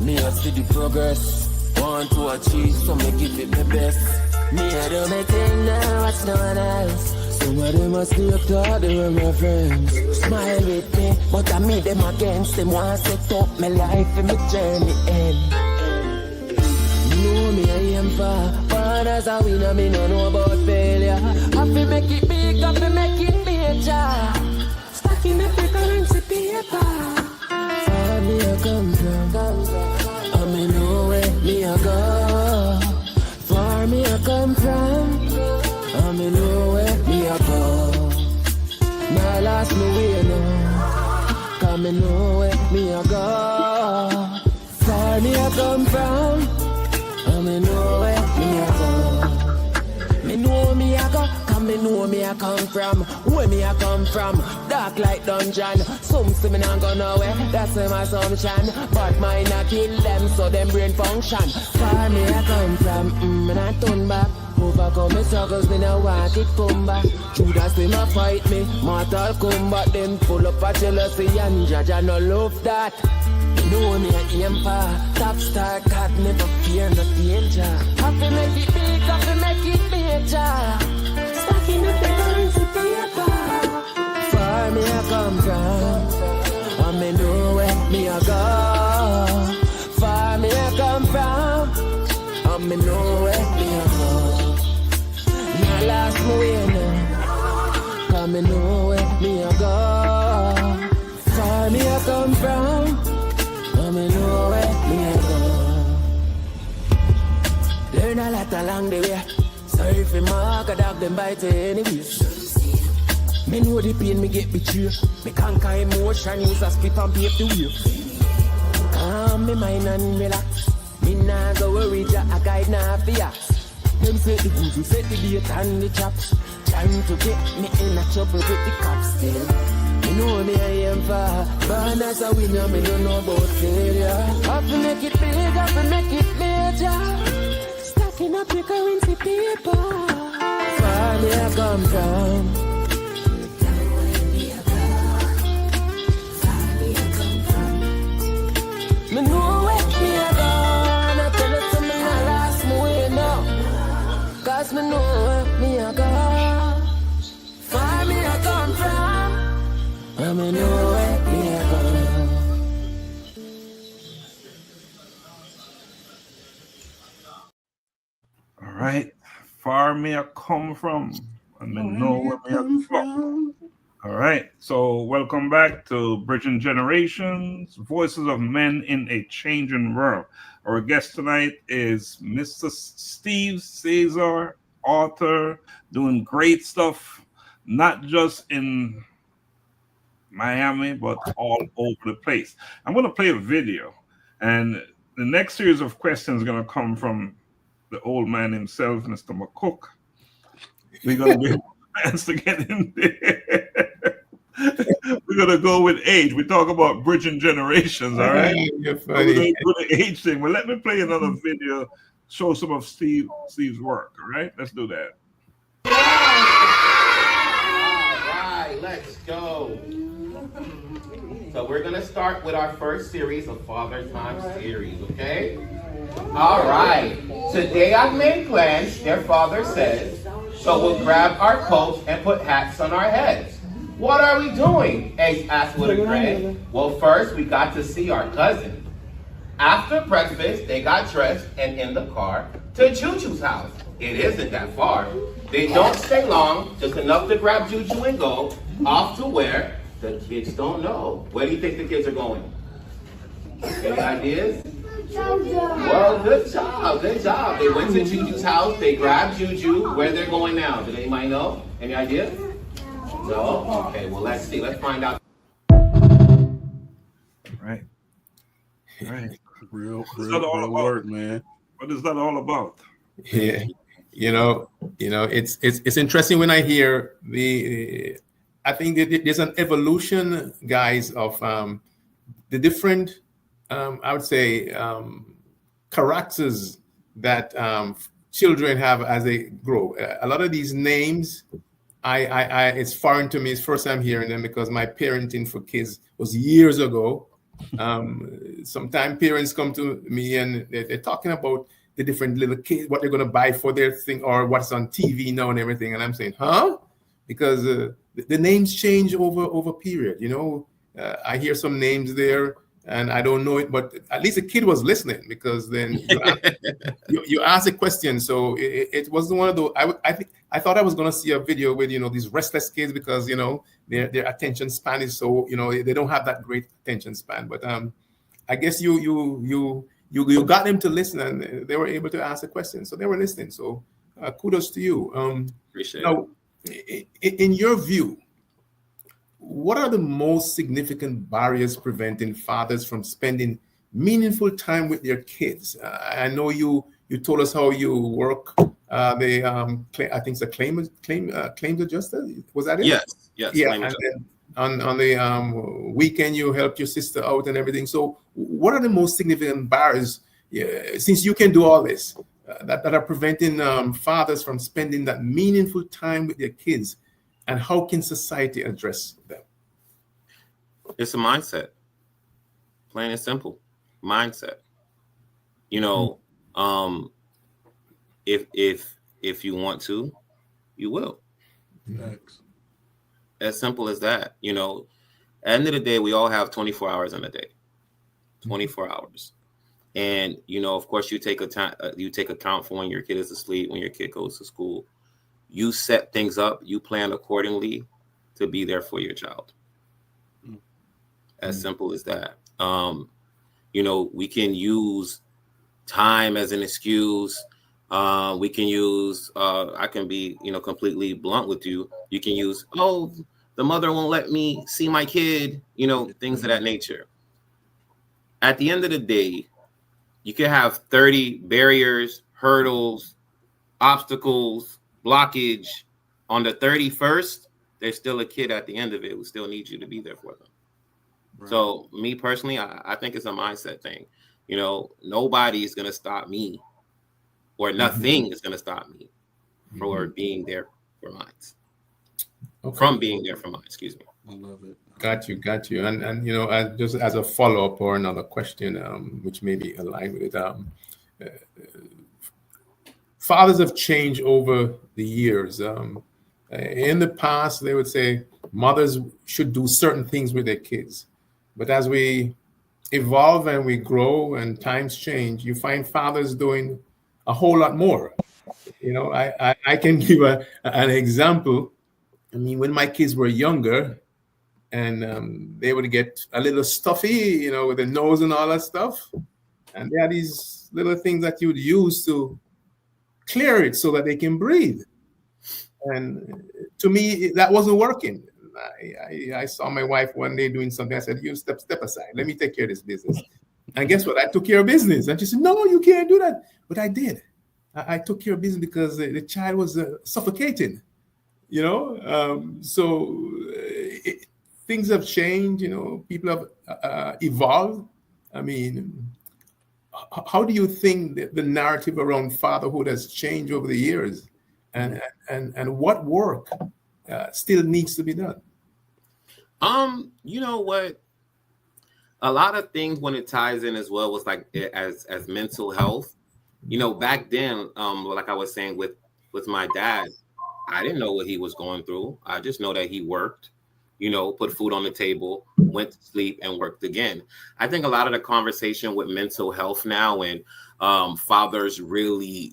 Me I see the progress. Want to achieve, so me give it my best. Me I do my thing now, watch no one else. Some of them are still thought they were my friends. Smile with me, but I meet them against them. Want to set up my life and my journey end. You know me, I am far Born as a winner, me no know about failure. Have to make it big, have to make it major. Stacking up the currency paper. Far me I come from, I me know where me I go. Far me I come from, I me know where me I go. Now last me way now, cause me know where me I go. Far me I come from, I me know where me I go. Me know me I go, cause me know me I come from. Where me I come from, dark like dungeon. Some see me not go nowhere, that's my assumption. But mine I kill them, so them brain function. Far me I come from, and I turn back. Overcome my struggles, me no want it come back. Judas them a fight me, mortal combat. Them full up of jealousy and judge, I no love that. You know me I aim for top star, God never fear no danger. Have to make it big, have to make it major. Stacking up the currency paper. Far me I come from, and me know where me I go. Far me I come from, and me know where me I go. Now last me way now, cause me know where me I go. Far me I come from, and me know where me I go. Learn a lot along the way. Sorry if me mark a dog, them bite anyways. Me know the pain me get betrayed. Me conquer emotion, use a spit and pave the way. Calm me mind and relax. Me nah go worry, I guide nah fear. Them set the goods, set the date and the traps. Trying to get me in a trouble with the cops still. You know me I am for. Born as a winner, me don't know about failure. Have to make it big, have to make it major. Stacking up the currency paper. Far me I come from. Me know where me I go. And I tell it to me not last me way now. Cause me know where me I go. Far me I come from, and me know where me I go. All right. Far may I come from, and me know where me I come from. All right. So welcome back to Bridging Generations, Voices of Men in a Changing World. Our guest tonight is Mr. Steve Cesar, author, doing great stuff, not just in Miami, but all over the place. I'm going to play a video, and the next series of questions is going to come from the old man himself, Mr. McCook. We're going to be chance to get in there. We're going to go with age. We talk about bridging generations, all right? You're We're going funny. to do the age thing. But let me play another video, show some of Steve's work, all right? Let's do that. All right, let's go. So we're gonna start with our first series of Father Time series, okay? All right. Today I've made plans, their father says, so we'll grab our coats and put hats on our heads. What are we doing? Ace asked with a grin. Well, first we got to see our cousin. After breakfast, they got dressed and in the car to Juju's house. It isn't that far. They don't stay long, just enough to grab Juju and go off to where the kids don't know. Where do you think the kids are going? Any ideas? Well, good job, good job. They went to Juju's house, they grabbed Juju. Where they're going now? Did anybody know? Any ideas? No? Okay, well, let's see. Let's find out. Right. Right. Real all about? work, man. What is that all about? Yeah, it's interesting when I hear I think that there's an evolution, guys, of the different, I would say, characters that children have as they grow. A lot of these names, it's foreign to me. It's first time hearing them because my parenting for kids was years ago. Sometimes parents come to me and they're talking about the different little kids, what they're going to buy for their thing or what's on TV now and everything. And I'm saying, huh? Because the names change over period. I hear some names there and I don't know it, but at least the kid was listening, because then you asked a question. So it was one of those. I thought I was going to see a video with these restless kids, because their attention span is so they don't have that great attention span. But I guess you got them to listen, and they were able to ask a question, so they were listening. So kudos to you. Appreciate it. In your view, what are the most significant barriers preventing fathers from spending meaningful time with their kids? I know you told us how you work. I think it's a claims adjuster. Was that it? Yes. Yeah. And then on the weekend, you helped your sister out and everything. So, what are the most significant barriers, since you can do all this, that are preventing fathers from spending that meaningful time with their kids? And how can society address them? It's a mindset, plain and simple. Mindset. If you want to, you will. Thanks. As simple as that. At the end of the day, we all have 24 hours in a day. 24 hours. And of course, you take account for when your kid is asleep, when your kid goes to school. You set things up, you plan accordingly to be there for your child. As simple as that. We can use time as an excuse. We can use, I can be, completely blunt with you. You can use, the mother won't let me see my kid, things of that nature. At the end of the day, you can have 30 barriers, hurdles, obstacles, blockage. On the 31st, there's still a kid at the end of it who still needs you to be there for them. Right. So me personally, I think it's a mindset thing. Nobody is going to stop me, or nothing is going to stop me for being there for mine. Okay. From being there for mine, excuse me. I love it. Got you. And just as a follow-up or another question, which may be aligned with it, fathers have changed over the years. In the past, they would say mothers should do certain things with their kids. But as we evolve and we grow and times change, you find fathers doing a whole lot more. I can give an example. I mean, when my kids were younger, and they would get a little stuffy, with the nose and all that stuff. And they had these little things that you would use to clear it so that they can breathe. And to me, that wasn't working. I saw my wife one day doing something. I said, "You step aside. Let me take care of this business." And guess what? I took care of business. And she said, "No, you can't do that." But I did. I took care of business because the child was suffocating. Things have changed. People have evolved. I mean, how do you think that the narrative around fatherhood has changed over the years, and what work still needs to be done? You know what? A lot of things when it ties in as well was like as mental health. Back then, like I was saying with my dad, I didn't know what he was going through. I just know that he worked, put food on the table, went to sleep, and worked again. I think a lot of the conversation with mental health now and fathers really,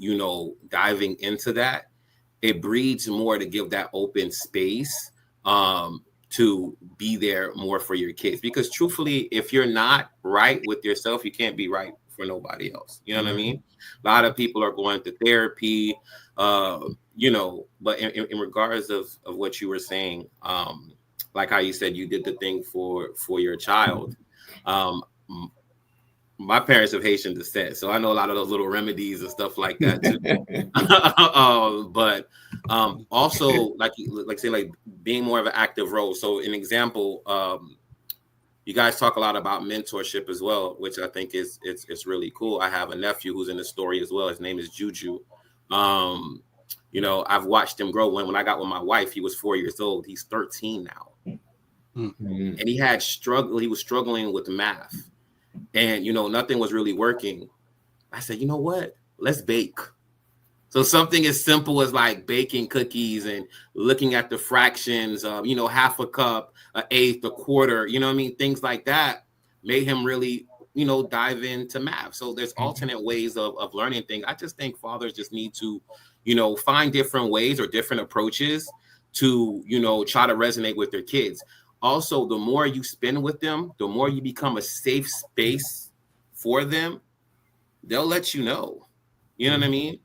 diving into that, it breeds more to give that open space to be there more for your kids. Because truthfully, if you're not right with yourself, you can't be right for nobody else. You know what I mean? A lot of people are going to therapy, but in regards of what you were saying, like how you said you did the thing for your child. My parents have Haitian descent, so I know a lot of those little remedies and stuff like that too. But also like being more of an active role. So an example, you guys talk a lot about mentorship as well, which I think it's really cool. I have a nephew who's in the story as well. His name is Juju. I've watched him grow. When I got with my wife, he was 4 years old. He's 13 now. Mm-hmm. And he was struggling with math. And, nothing was really working. I said, you know what? Let's bake. So something as simple as like baking cookies and looking at the fractions, half a cup, an eighth, a quarter, things like that. made him really, dive into math. So there's alternate ways of learning things. I just think fathers just need to, find different ways or different approaches to, try to resonate with their kids. Also, the more you spend with them, the more you become a safe space for them, they'll let you know. You know what I mean?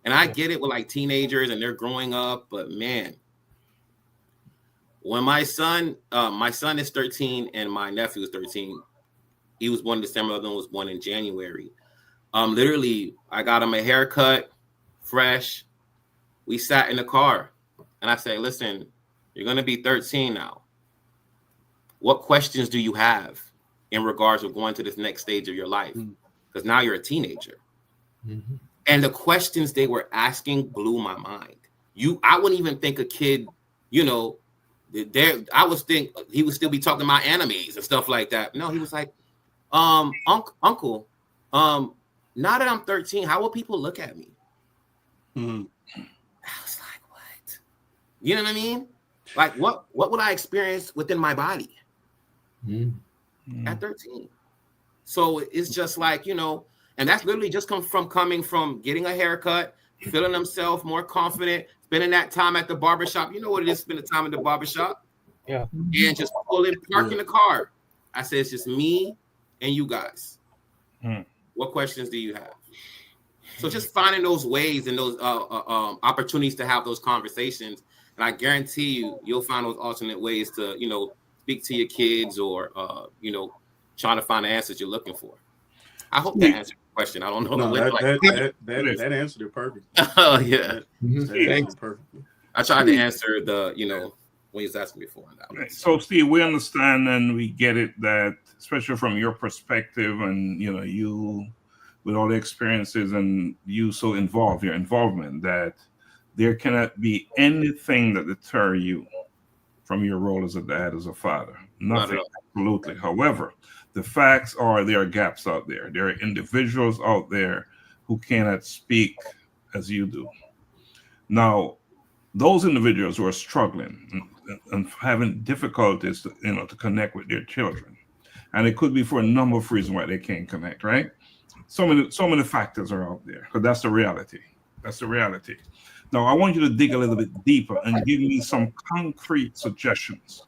And I get it with like teenagers and they're growing up, but man, when my son is 13 and my nephew is 13, he was born in December, the other one was born in January. Literally, I got him a haircut, fresh. We sat in the car and I said, listen, you're going to be 13 now. What questions do you have in regards of going to this next stage of your life? Because now you're a teenager. Mm-hmm. And the questions they were asking blew my mind. I wouldn't even think a kid, I would think he would still be talking about animes and stuff like that. No, he was like, uncle, now that I'm 13, how will people look at me? I was like, what? You know what I mean? Like, what would I experience within my body at 13? So it's just like, and that's literally just coming from getting a haircut, feeling himself more confident, spending that time at the barbershop. You know what it is, spending time at the barbershop? Yeah. And just parking the car. I said, it's just me and you guys. What questions do you have? So just finding those ways and those opportunities to have those conversations. And I guarantee you'll find those alternate ways to, speak to your kids or, trying to find the answers you're looking for. I hope that answered your question. I don't know. No, that answered it perfectly. Oh, yeah. That answered perfectly. I tried to answer the, when he was asking before. So, Steve, we understand and we get it that, especially from your perspective and, you with all the experiences and you so involved, your involvement, that there cannot be anything that deter you from your role as a dad, as a father. Nothing, absolutely. However, the facts are there are gaps out there. There are individuals out there who cannot speak as you do. Now, those individuals who are struggling and having difficulties to connect with their children, and it could be for a number of reasons why they can't connect, right? So many factors are out there, because that's the reality. That's the reality. Now, I want you to dig a little bit deeper and give me some concrete suggestions.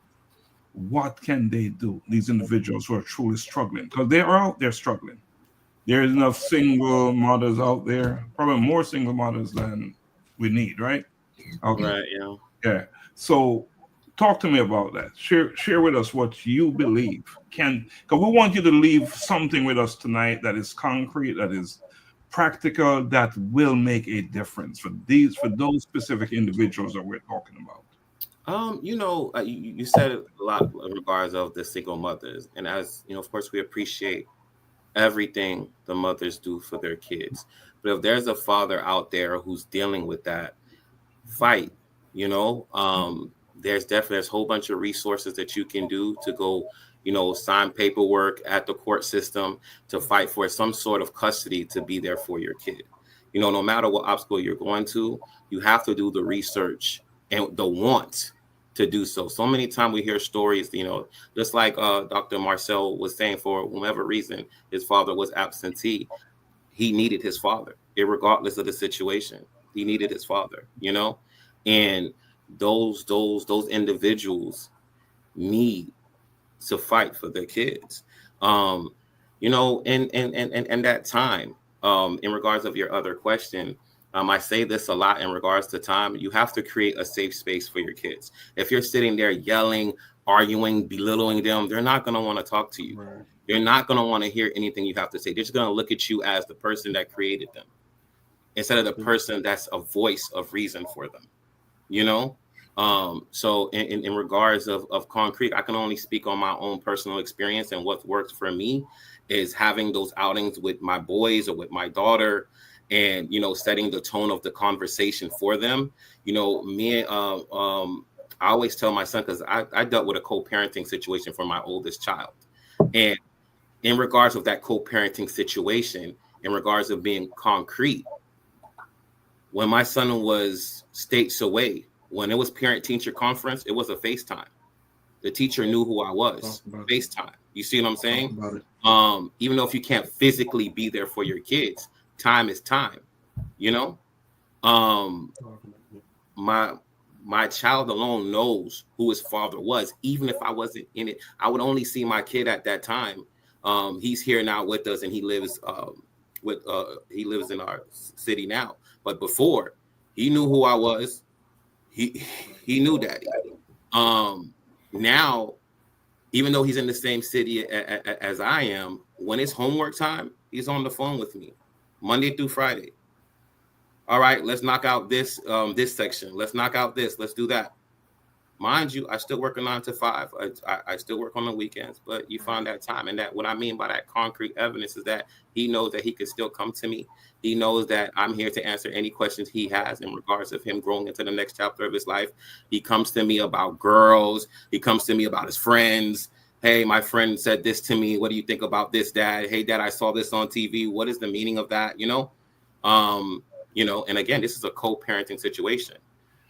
What can they do, these individuals who are truly struggling? Because they are out there struggling. There is enough single mothers out there, probably more single mothers than we need, right? Okay. Right, yeah. Yeah. So talk to me about that. Share with us what you believe because we want you to leave something with us tonight that is concrete, that is practical, that will make a difference for those specific individuals that we're talking about. You said a lot in regards of the single mothers, and as of course, we appreciate everything the mothers do for their kids. But if there's a father out there who's dealing with that, fight. There's a whole bunch of resources that you can do to go, sign paperwork at the court system to fight for some sort of custody to be there for your kid. No matter what obstacle you're going to, you have to do the research and the want to do so. So many times we hear stories, just like Dr. Marcel was saying, for whatever reason, his father was absentee. He needed his father, irregardless of the situation. He needed his father, and those individuals need to fight for their kids. And that time, in regards of your other question, I say this a lot in regards to time. You have to create a safe space for your kids. If you're sitting there yelling, arguing, belittling them, they're not going to want to talk to you. Right. They're not going to want to hear anything you have to say. They're just going to look at you as the person that created them, instead of the person that's a voice of reason for them, So in regards of concrete, I can only speak on my own personal experience, and what works for me is having those outings with my boys or with my daughter, and, setting the tone of the conversation for them. I always tell my son, because I dealt with a co-parenting situation for my oldest child. And in regards of that co-parenting situation, in regards of being concrete, when my son was states away, when it was parent-teacher conference, it was a FaceTime. The teacher knew who I was. FaceTime. You see what I'm saying? About it. Even though if you can't physically be there for your kids, time is time, you know. My child alone knows who his father was. Even if I wasn't in it, I would only see my kid at that time. He's here now with us, and he lives in our city now. But before, he knew who I was. He knew Daddy. Now, even though he's in the same city as I am, when it's homework time, he's on the phone with me, Monday through Friday. All right, let's knock out this section. Let's knock out this. Let's do that. Mind you, I still work a 9 to 5. I still work on the weekends, but you find that time. And that what I mean by that concrete evidence is that he knows that he can still come to me. He knows that I'm here to answer any questions he has in regards of him growing into the next chapter of his life. He comes to me about girls. He comes to me about his friends. Hey, my friend said this to me. What do you think about this, Dad? Hey, Dad, I saw this on TV. What is the meaning of that? You know, and again, this is a co-parenting situation.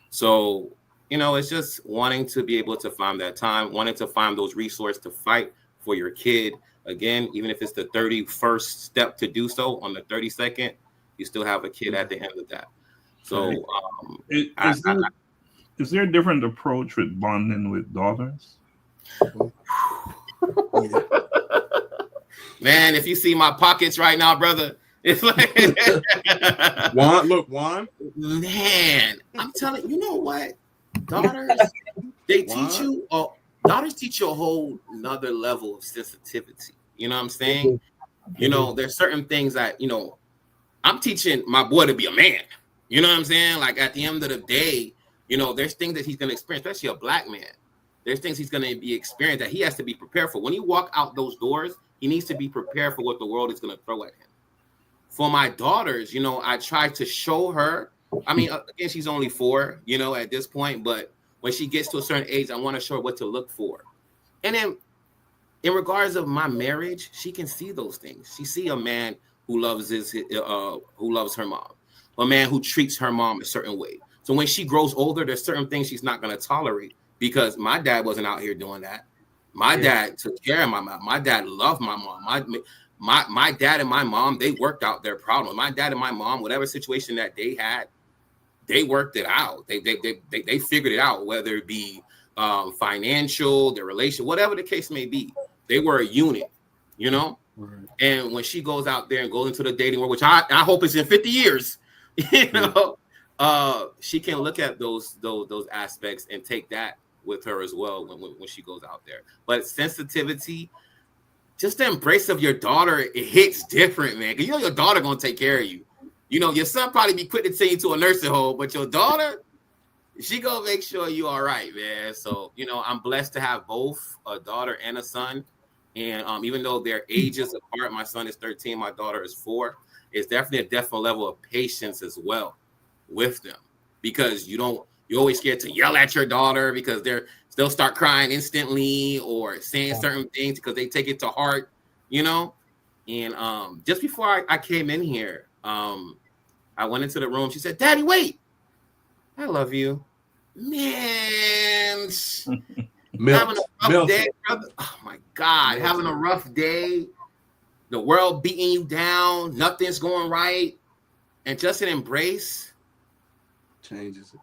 So, it's just wanting to be able to find that time, wanting to find those resources to fight for your kid. Again, even if it's the 31st step to do so, on the 32nd, you still have a kid at the end of that. So, is there a different approach with bonding with daughters? Man, if you see my pockets right now, brother, it's like Juan. Man, I'm telling you, know what? Daughters, they teach you. Daughters teach you a whole another level of sensitivity. You know what I'm saying? There's certain things that I'm teaching my boy to be a man. You know what I'm saying? Like at the end of the day, there's things that he's gonna experience, especially a black man. There's things he's gonna be experienced that he has to be prepared for. When you walk out those doors, he needs to be prepared for what the world is gonna throw at him. For my daughters, I try to show her. I mean, again, she's only 4, at this point. But when she gets to a certain age, I want to show her what to look for. And then, in regards of my marriage, she can see those things. She see a man who loves her mom, a man who treats her mom a certain way. So when she grows older, there's certain things she's not going to tolerate because my dad wasn't out here doing that. My dad took care of my mom. My dad loved my mom. My dad and my mom, they worked out their problem. My dad and my mom, whatever situation that they had, they worked it out. They figured it out, whether it be financial, their relation, whatever the case may be. They were a unit, Right. And when she goes out there and goes into the dating world, which I hope is in 50 years, she can look at those aspects and take that with her as well when she goes out there. But sensitivity, just the embrace of your daughter, it hits different, man. Because your daughter gonna take care of you. Your son probably be quick to send you to a nursing home, but your daughter, she gonna make sure you all right, man. So, I'm blessed to have both a daughter and a son. And even though their ages apart, my son is 13, my daughter is 4, it's definitely a different level of patience as well with them. Because you're always scared to yell at your daughter because they'll start crying instantly or saying certain things because they take it to heart, And just before I came in here, I went into the room. She said, "Daddy, wait. I love you." Man, having a rough day, brother. Oh, my God. Having a rough day. The world beating you down. Nothing's going right. And just an embrace changes it.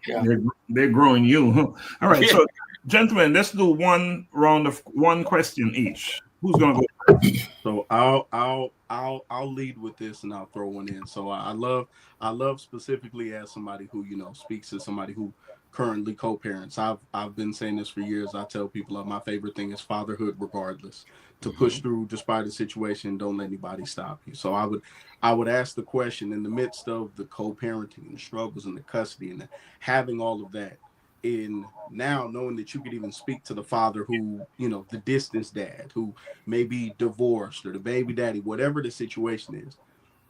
Yeah. They're growing you. All right. So, gentlemen, let's do one round of one question each. Who's going to go first? So I'll lead with this and I'll throw one in. So I love specifically as somebody who speaks to somebody who currently co-parents. I've been saying this for years. I tell people my favorite thing is fatherhood, regardless. To push through despite the situation. Don't let anybody stop you. So I would ask the question in the midst of the co-parenting and the struggles and the custody and having all of that. In now knowing that you could even speak to the father who, the distance dad who may be divorced or the baby daddy, whatever the situation is,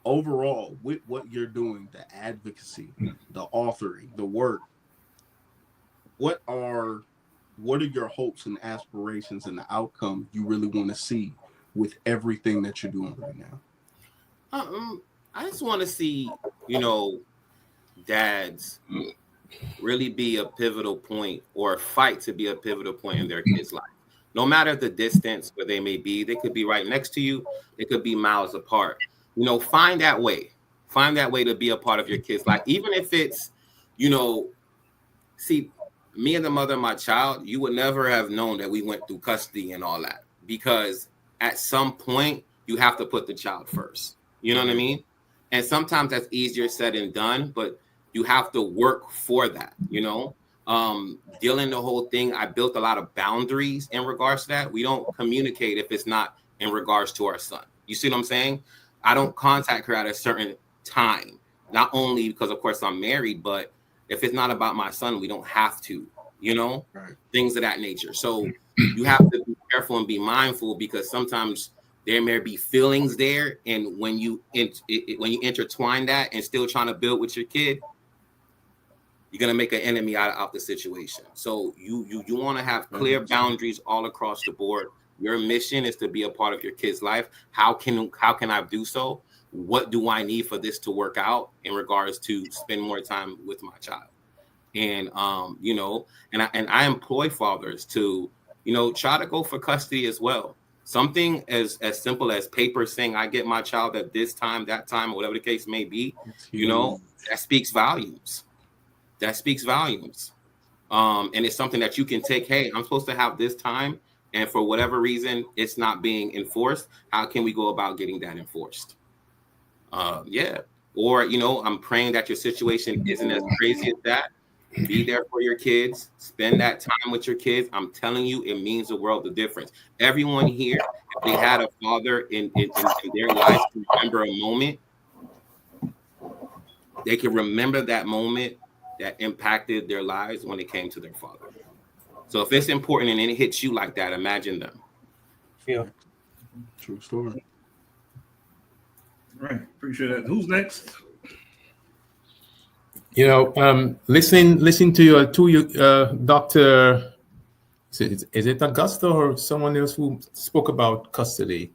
overall, with what you're doing, the advocacy, the authoring, the work, what are your hopes and aspirations and the outcome you really want to see with everything that you're doing right now? I just want to see, dads really be a pivotal point or fight to be a pivotal point in their kids' life. no matter the distance where they may be. They could be right next to you. They could be miles apart. You know, find that way to be a part of your kid's life, even if it's, you know, see, me and the mother of my child, you would never have known that we went through custody and all that, because at some point you have to put the child first. You know what I mean? And sometimes that's easier said than done, but you have to work for that, you know? Dealing the whole thing, I built a lot of boundaries in regards to that. We don't communicate if it's not in regards to our son. You see what I'm saying? I don't contact her at a certain time, not only because, of course, I'm married, but if it's not about my son, we don't have to, you know, things of that nature. So you have to be careful and be mindful, because sometimes there may be feelings there. And when you intertwine that and still trying to build with your kid, you're going to make an enemy out of the situation. So you want to have clear boundaries all across the board. Your mission is to be a part of your kid's life. How can I do so? What do I need for this to work out in regards to spend more time with my child? And you know, and I employ fathers to, you know, try to go for custody as well. Something as simple as paper saying I get my child at this time, that time, or whatever the case may be, you know, that speaks volumes. That speaks volumes. And it's something that you can take, hey, I'm supposed to have this time, and for whatever reason, it's not being enforced. How can we go about getting that enforced? Yeah. Or, you know, I'm praying that your situation isn't as crazy as that. Be there for your kids. Spend that time with your kids. I'm telling you, it means the world of difference. Everyone here, if they had a father in their life to remember a moment, they can remember that moment that impacted their lives when it came to their father. So if it's important and it hits you like that, imagine them. Yeah. True story. Right. Appreciate that. Who's next? You know, listen to you, Dr. Is it Augusta or someone else who spoke about custody?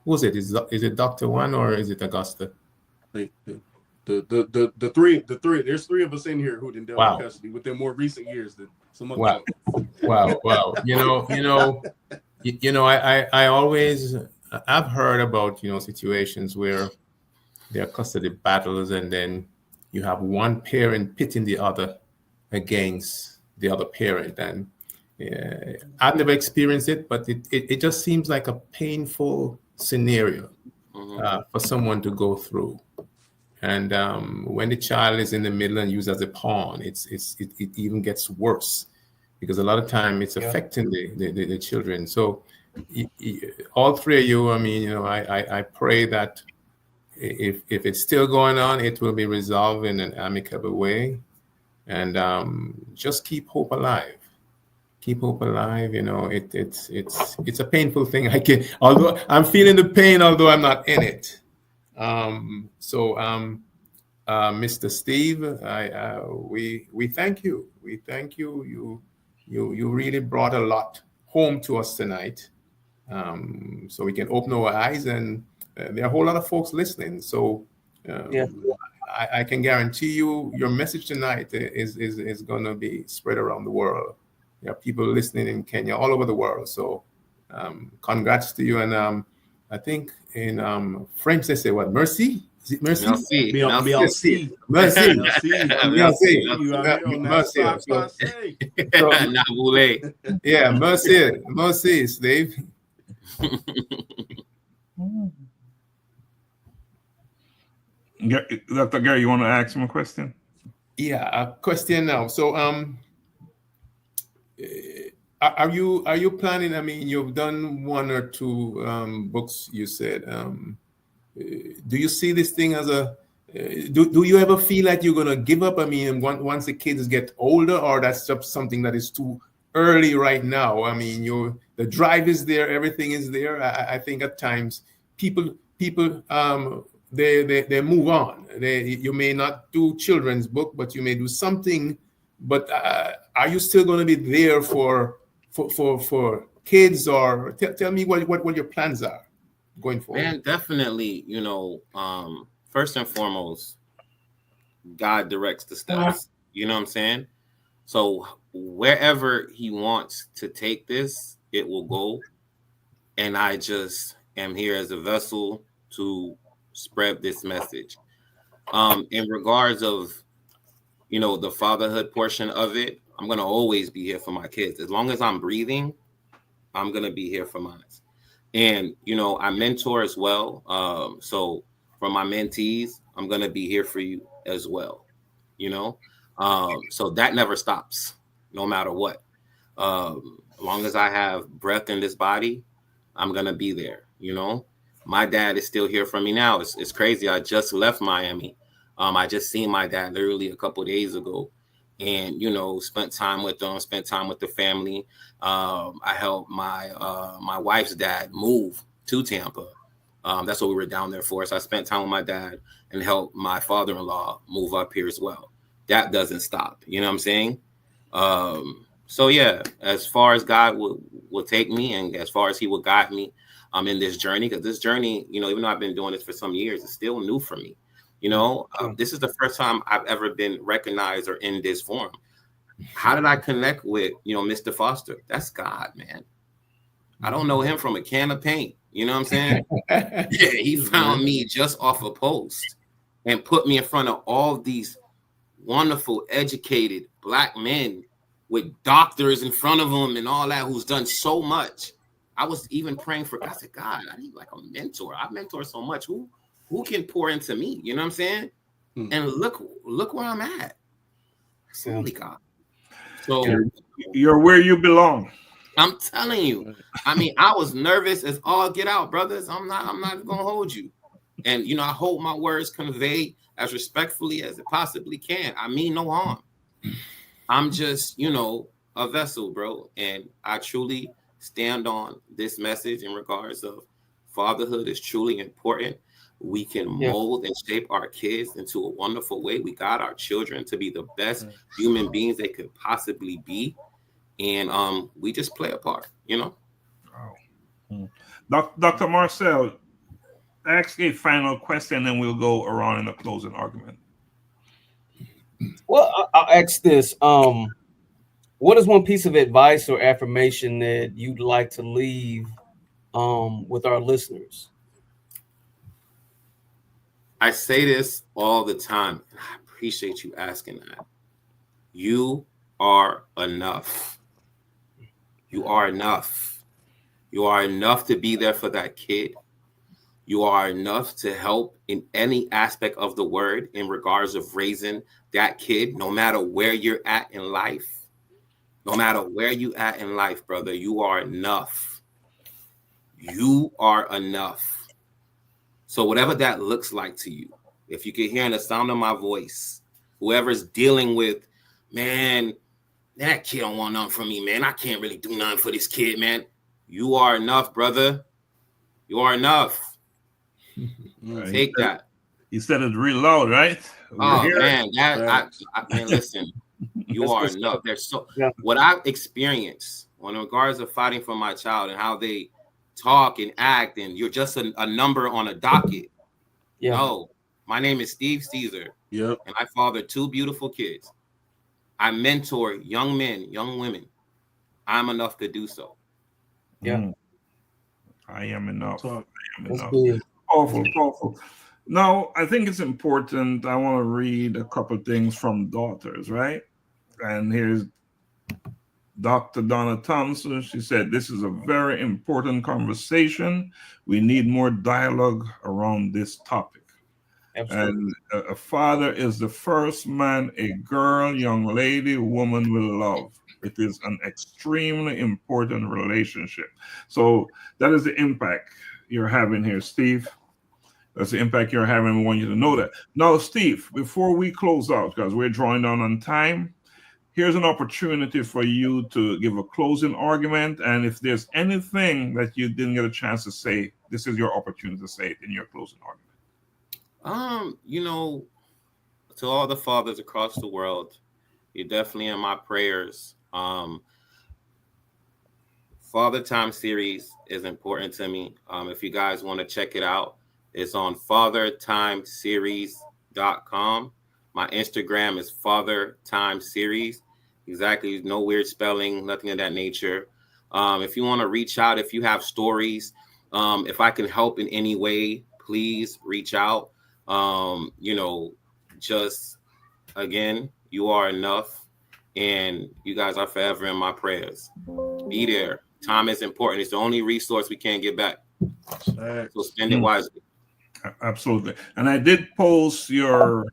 Who was it? Is it Dr. Juan or is it Augusta? The three. There's three of us in here who didn't deal with custody within more recent years than some other folks. Wow. I always, I've heard about, you know, situations where there are custody battles, and then you have one parent pitting the other against the other parent. And I've never experienced it, but it just seems like a painful scenario for someone to go through. And when the child is in the middle and used as a pawn, it even gets worse, because a lot of time it's affecting the children. So all three of you, I mean, you know, I pray that if it's still going on, it will be resolved in an amicable way, and just keep hope alive. Keep hope alive. You know, it's a painful thing. Although I'm feeling the pain, although I'm not in it. Mr. Steve, we thank you. We thank you. You really brought a lot home to us tonight. So we can open our eyes, and there are a whole lot of folks listening. So I can guarantee you your message tonight is going to be spread around the world. There are people listening in Kenya, all over the world. So congrats to you. And I think in French they say what? Merci? Is it merci? Merci. Merci. Yeah, merci, Steve. Dr. Gary, you want to ask him a question? Yeah, a question now. So, are you planning? I mean, you've done one or two books. You said, do you see this thing as a? Do you ever feel like you're gonna give up? I mean, once the kids get older, or that's just something that is too early right now? I mean, the drive is there, everything is there. I think at times people they move on. You may not do children's book, but you may do something. But are you still going to be there for kids, or tell me what your plans are going forward? Man, definitely. You know, first and foremost, God directs the steps. You know what I'm saying? So wherever He wants to take this, it will go. And I just am here as a vessel to spread this message. In regards of, the fatherhood portion of it, I'm going to always be here for my kids. As long as I'm breathing, I'm going to be here for mine. And, I mentor as well. So for my mentees, I'm going to be here for you as well. So that never stops, no matter what. As long as I have breath in this body, I'm going to be there. My dad is still here for me now. It's crazy. I just left Miami. I just seen my dad literally a couple of days ago, and spent time with them, spent time with the family. I helped my wife's dad move to Tampa. That's what we were down there for. So I spent time with my dad and helped my father-in-law move up here as well. That doesn't stop. You know what I'm saying? So yeah, as far as God will take me, and as far as He will guide me, in this journey, because this journey, even though I've been doing this for some years, it's still new for me. This is the first time I've ever been recognized or in this form. How did I connect with, Mr. Foster? That's God, man. I don't know him from a can of paint. You know what I'm saying? Yeah, he found me just off a post and put me in front of all these wonderful, educated Black men with doctors in front of them and all that, who's done so much. I was even praying for, I said, God, I need like a mentor. I mentor so much. Who can pour into me? You know what I'm saying? And look where I'm at. Holy God. So you're where you belong. I'm telling you. I mean, I was nervous as all get out, brothers. I'm not gonna hold you. And I hope my words convey as respectfully as it possibly can. I mean no harm. I'm just, a vessel, bro. And I truly stand on this message in regards of fatherhood is truly important. We can mold and shape our kids into a wonderful way. We got our children to be the best human beings they could possibly be. And we just play a part, Wow. Dr. Marcel, ask a final question, and we'll go around in a closing argument. Well, I'll ask this. What is one piece of advice or affirmation that you'd like to leave with our listeners? I say this all the time, and I appreciate you asking that. You are enough. You are enough. You are enough to be there for that kid. You are enough to help in any aspect of the word in regards of raising that kid, no matter where you're at in life. No matter where you at in life, brother, you are enough. You are enough. So whatever that looks like to you, if you can hear the sound of my voice, whoever's dealing with, man, that kid don't want nothing from me, man. I can't really do nothing for this kid, man. You are enough, brother. You are enough. Take that. You said it real loud, right? Man, man, listen. You are enough. There's what I've experienced in regards of fighting for my child and how they talk and act, and you're just a number on a docket. No, my name is Cesar. Yep. And I father 2 beautiful kids. I mentor young men, young women. I'm enough to do so. Yeah. I am enough. I am enough. Good. Powerful. Now, I think it's important. I want to read a couple things from daughters, right? And here's Dr. Donna Thompson. She said, this is a very important conversation. We need more dialogue around this topic. Absolutely. And a father is the first man a girl, young lady, woman will love. It is an extremely important relationship. So that is the impact you're having here, Steve. That's the impact you're having. We want you to know that. Now, Steve, before we close out, because we're drawing down on time, here's an opportunity for you to give a closing argument. And if there's anything that you didn't get a chance to say, this is your opportunity to say it in your closing argument. To all the fathers across the world, you're definitely in my prayers. Father Time series is important to me. If you guys want to check it out, it's on fathertimeseries.com. My Instagram is Father Time Series. Exactly. No weird spelling, nothing of that nature. If you want to reach out, if you have stories, if I can help in any way, please reach out. Just again, you are enough, and you guys are forever in my prayers. Be there. Time is important. It's the only resource we can't get back. So spend it wisely. Absolutely. And I did post your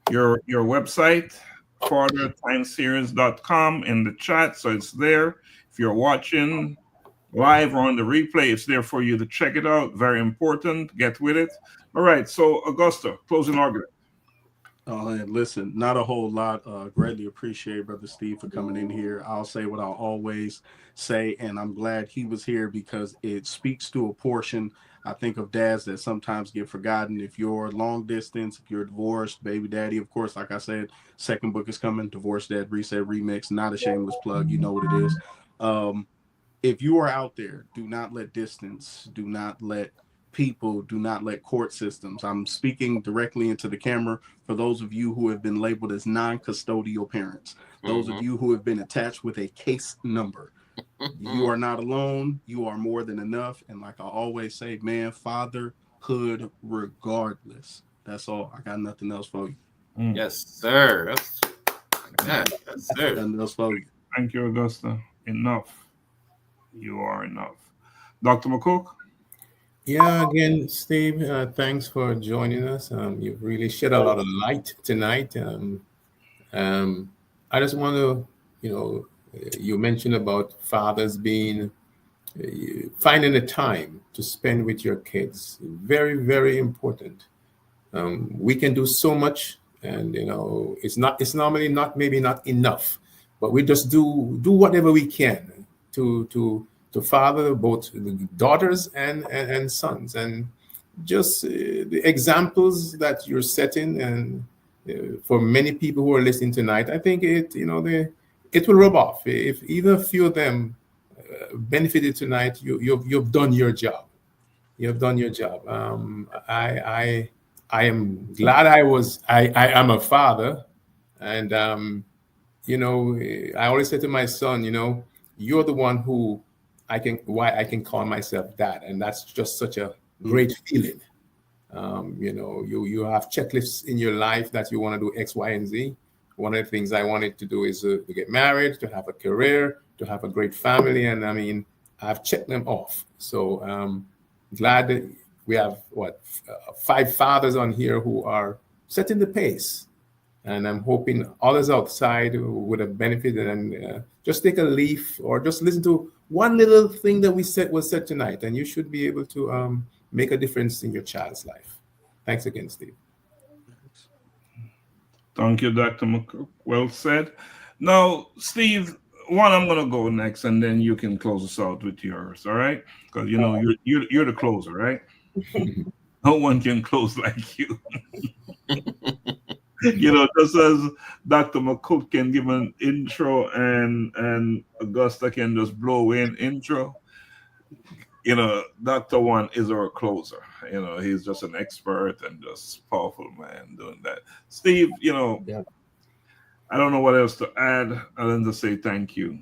website, fathertimeseries.com, in the chat, so it's there. If you're watching live or on the replay, it's there for you to check it out. Very important. Get with it. All right. So Augusta, closing argument. And listen, not a whole lot. Greatly appreciate Brother Steve for coming in here. I'll say what I'll always say, and I'm glad he was here because it speaks to a portion, I think, of dads that sometimes get forgotten. If you're long distance, if you're divorced, baby daddy, of course, like I said, second book is coming, Divorce Dad Reset Remix, not a shameless plug. You know what it is. If you are out there, do not let distance, do not let people, do not let court systems. I'm speaking directly into the camera for those of you who have been labeled as non-custodial parents, those of you who have been attached with a case number. You are not alone. You are more than enough. And like I always say, man, fatherhood regardless. That's all. I got nothing else for you. Yes, sir. Yes, sir. Nothing else for you. Thank you, Augusta. Enough. You are enough. Dr. McCook? Yeah, again, Steve, thanks for joining us. You've really shed a lot of light tonight. I just want to, you mentioned about fathers being, finding the time to spend with your kids. Very, very important. We can do so much, and it's normally maybe not enough, but we just do whatever we can to father both the daughters and sons, and just the examples that you're setting, and for many people who are listening tonight, I think it will rub off. If even a few of them benefited tonight, you've done your job. You've done your job. I am glad I am a father, and I always say to my son, you're the one who I can call myself dad, and that's just such a great feeling. You have checklists in your life that you want to do X, Y, and Z. One of the things I wanted to do is to get married, to have a career, to have a great family, and I mean, I've checked them off. So glad that we have 5 fathers on here who are setting the pace, and I'm hoping others outside would have benefited and just take a leaf or just listen to one little thing that was said tonight, and you should be able to make a difference in your child's life. Thanks again, Steve. Thank you, Dr. McCook. Well said. Now, Steve, I'm going to go next, and then you can close us out with yours, all right? Because, you're the closer, right? No one can close like you. Just as Dr. McCook can give an intro and Augusta can just blow in intro, Dr. Juan is our closer. He's just an expert and just powerful man doing that. Steve, Yeah. I don't know what else to add other than to say thank you.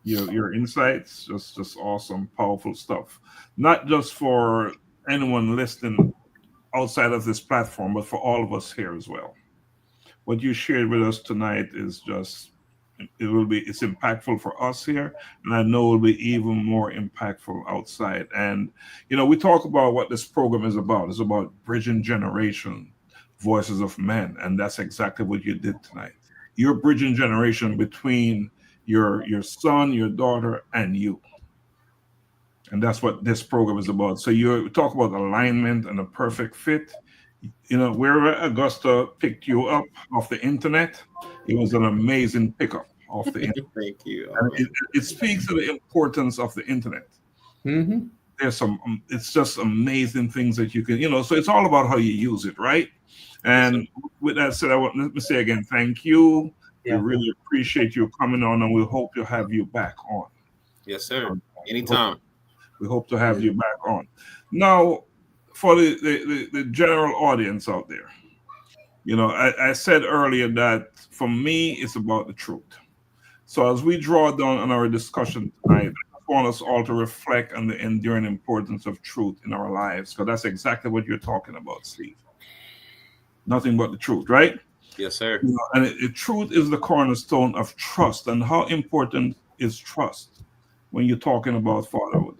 Your insights, just awesome, powerful stuff. Not just for anyone listening outside of this platform, but for all of us here as well. What you shared with us tonight is it's impactful for us here, and I know it will be even more impactful outside. And we talk about what this program is about. It's about bridging generation, voices of men, and that's exactly what you did tonight. You're bridging generation between your son, your daughter, and you. And that's what this program is about. So you talk about alignment and a perfect fit. Wherever Augusta picked you up off the internet, it was an amazing pickup off the internet. Thank you. And it speaks to the importance of the internet. Mm-hmm. There's it's just amazing things that you can, so it's all about how you use it, right? And with that said, let me say again, thank you. Yeah. We really appreciate you coming on, and we hope to have you back on. Yes, sir. Anytime. We hope to have you back on. Now, for the general audience out there, I said earlier that for me, it's about the truth. So as we draw down on our discussion tonight, I want us all to reflect on the enduring importance of truth in our lives, because that's exactly what you're talking about, Steve. Nothing but the truth, right? Yes, sir. You know, and truth is the cornerstone of trust. And how important is trust when you're talking about fatherhood?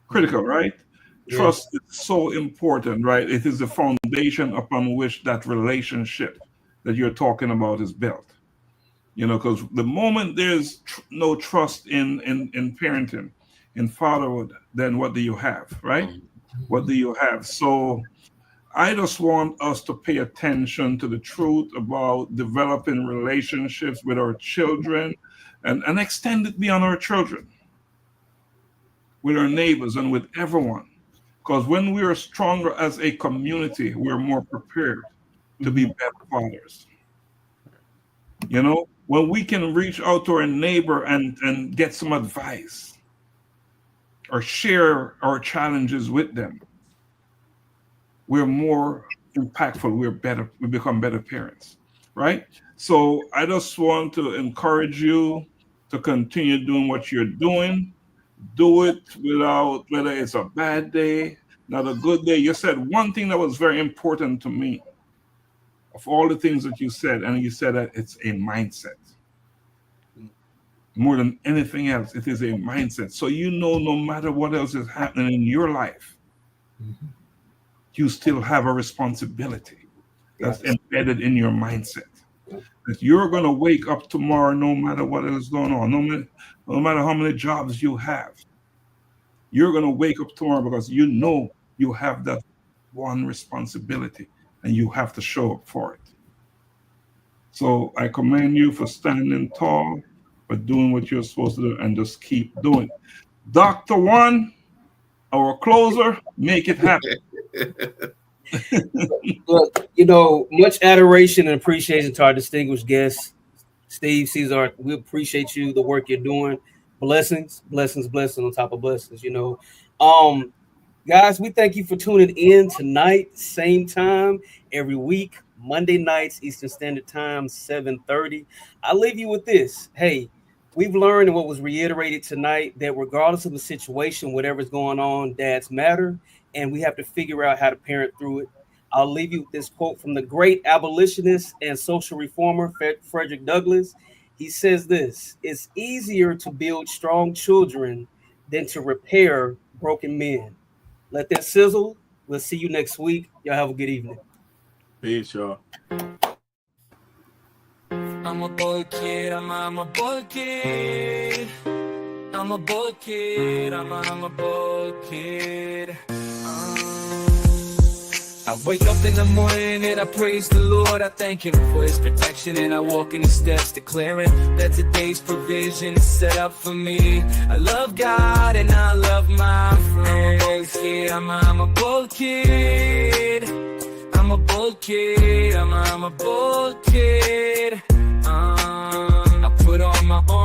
Critical, right? Yeah. Trust is so important, right? It is the foundation upon which that relationship that you're talking about is built. You know, because the moment there's no trust in parenting, in fatherhood, then what do you have, right? What do you have? So I just want us to pay attention to the truth about developing relationships with our children and extend it beyond our children, with our neighbors and with everyone. Because when we are stronger as a community, we're more prepared to be better fathers. You know, when we can reach out to our neighbor and get some advice or share our challenges with them, we're more impactful, we become better parents, right? So I just want to encourage you to continue doing what you're doing. Do it without, whether it's a bad day, not a good day. You said one thing that was very important to me of all the things that you said, and you said that it's a mindset. More than anything else, it is a mindset. So you know, no matter what else is happening in your life, you still have a responsibility that's embedded in your mindset. That you're going to wake up tomorrow no matter what is going on, no matter how many jobs you have. You're going to wake up tomorrow because you know you have that one responsibility and you have to show up for it. So I commend you for standing tall, for doing what you're supposed to do, and just keep doing it. Dr. Juan, our closer, make it happen. Look, you know, much adoration and appreciation to our distinguished guests, Steve, Cesar. We appreciate you, the work you're doing. Blessings on top of blessings, you know. Guys, we thank you for tuning in tonight, same time every week, Monday nights, Eastern Standard Time, 7:30. I'll leave you with this. Hey, we've learned what was reiterated tonight, that regardless of the situation, whatever's going on, dads matter, and we have to figure out how to parent through it. I'll leave you with this quote from the great abolitionist and social reformer, Frederick Douglass. He says this: "It's easier to build strong children than to repair broken men." Let that sizzle. We'll see you next week. Y'all have a good evening. Peace, y'all. I'm a boy kid, I'm a boy kid. I'm a boy kid, I'm a boy kid. I wake up in the morning and I praise the Lord. I thank Him for His protection, and I walk in His steps, declaring that today's provision is set up for me. I love God and I love my friends. I'm a bold kid. I'm a bold kid. I'm a bold kid. I put on my armor.